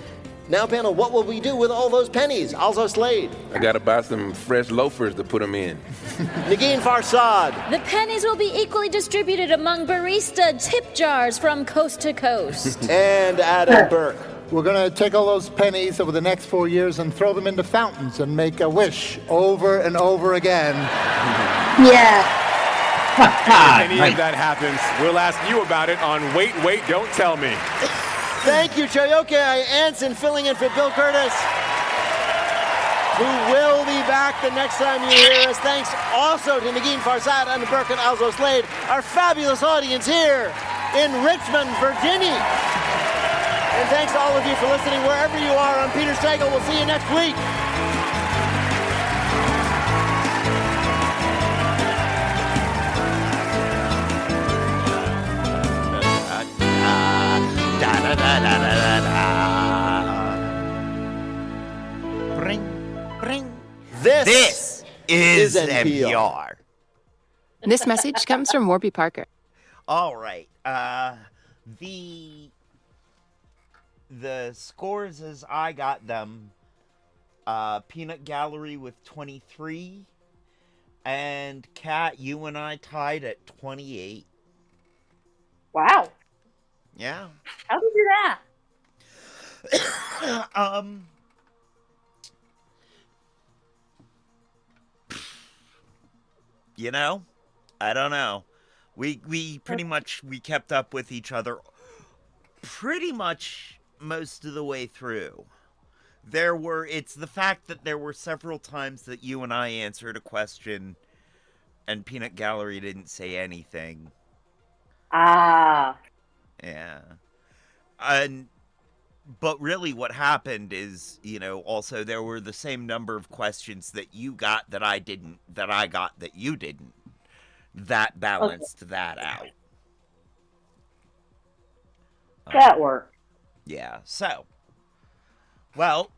Now, panel, what will we do with all those pennies? Also, Slade. I gotta buy some fresh loafers to put them in. Nagin Farsad. The pennies will be equally distributed among barista tip jars from coast to coast. And Adam Burke. We're going to take all those pennies over the next 4 years and throw them into fountains and make a wish over and over again. Yeah. If any of that happens, we'll ask you about it on Wait, Wait, Don't Tell Me. Thank you, Choyoke Anson, filling in for Bill Curtis, who will be back the next time you hear us. Thanks also to Nagin Farsad and Burke and Alzo Slade, our fabulous audience here in Richmond, Virginia. And thanks to all of you for listening wherever you are. I'm Peter Sagal. We'll see you next week. Bring. This is NPR. This message comes from Warby Parker. All right. The scores as I got them, Peanut Gallery with 23, and Kat, you and I tied at 28. Wow. Yeah. How did you do that? You know, I don't know. We pretty much kept up with each other pretty much most of the way through. It's the fact that there were several times that you and I answered a question and Peanut Gallery didn't say anything. Ah. Yeah. But really what happened is, also there were the same number of questions that you got that I didn't, that I got that you didn't. That balanced that out. That worked. Yeah, so. Well,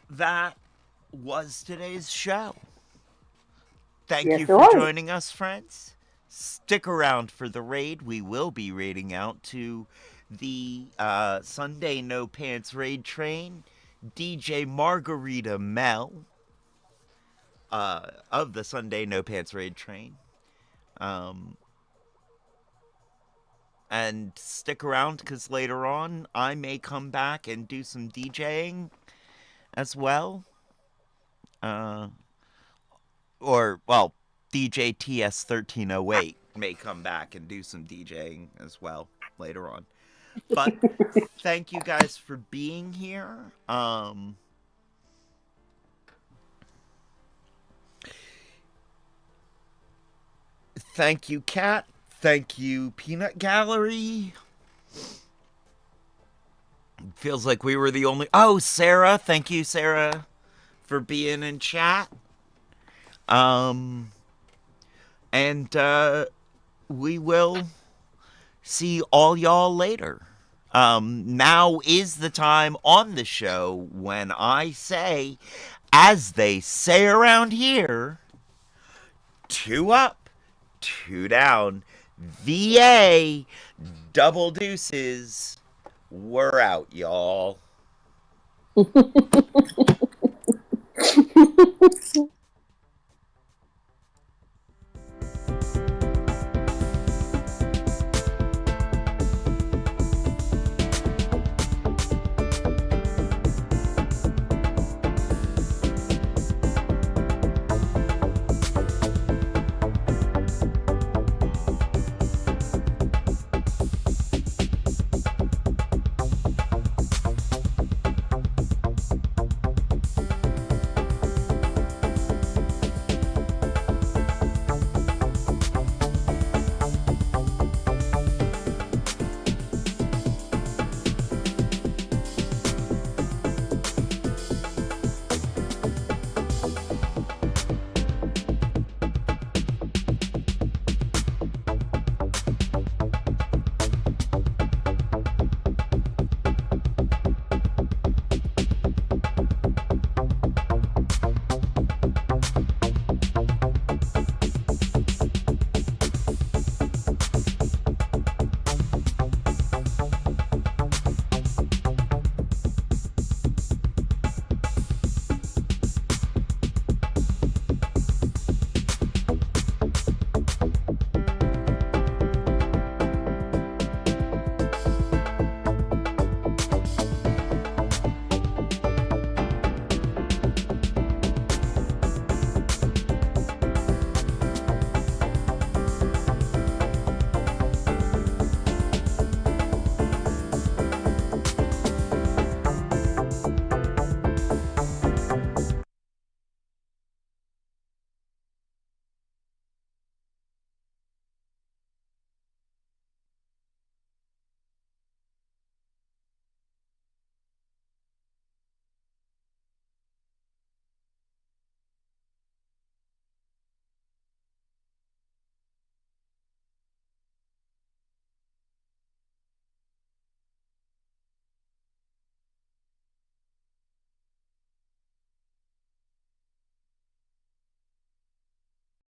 that was today's show. Thank you for joining us, friends. Stick around for the raid. We will be raiding out to the Sunday No Pants Raid Train, DJ Margarita Mel of the Sunday No Pants Raid Train. And stick around because later on I may come back and do some DJing as well. DJ TS1308 may come back and do some DJing as well later on. But thank you guys for being here. Thank you, Kat. Thank you, Peanut Gallery. Feels like we were the only... Oh, Sarah. Thank you, Sarah, for being in chat. And we will see all y'all later. Now is the time on the show when I say, as they say around here, 2 up, 2 down. VA, double deuces. We're out, y'all.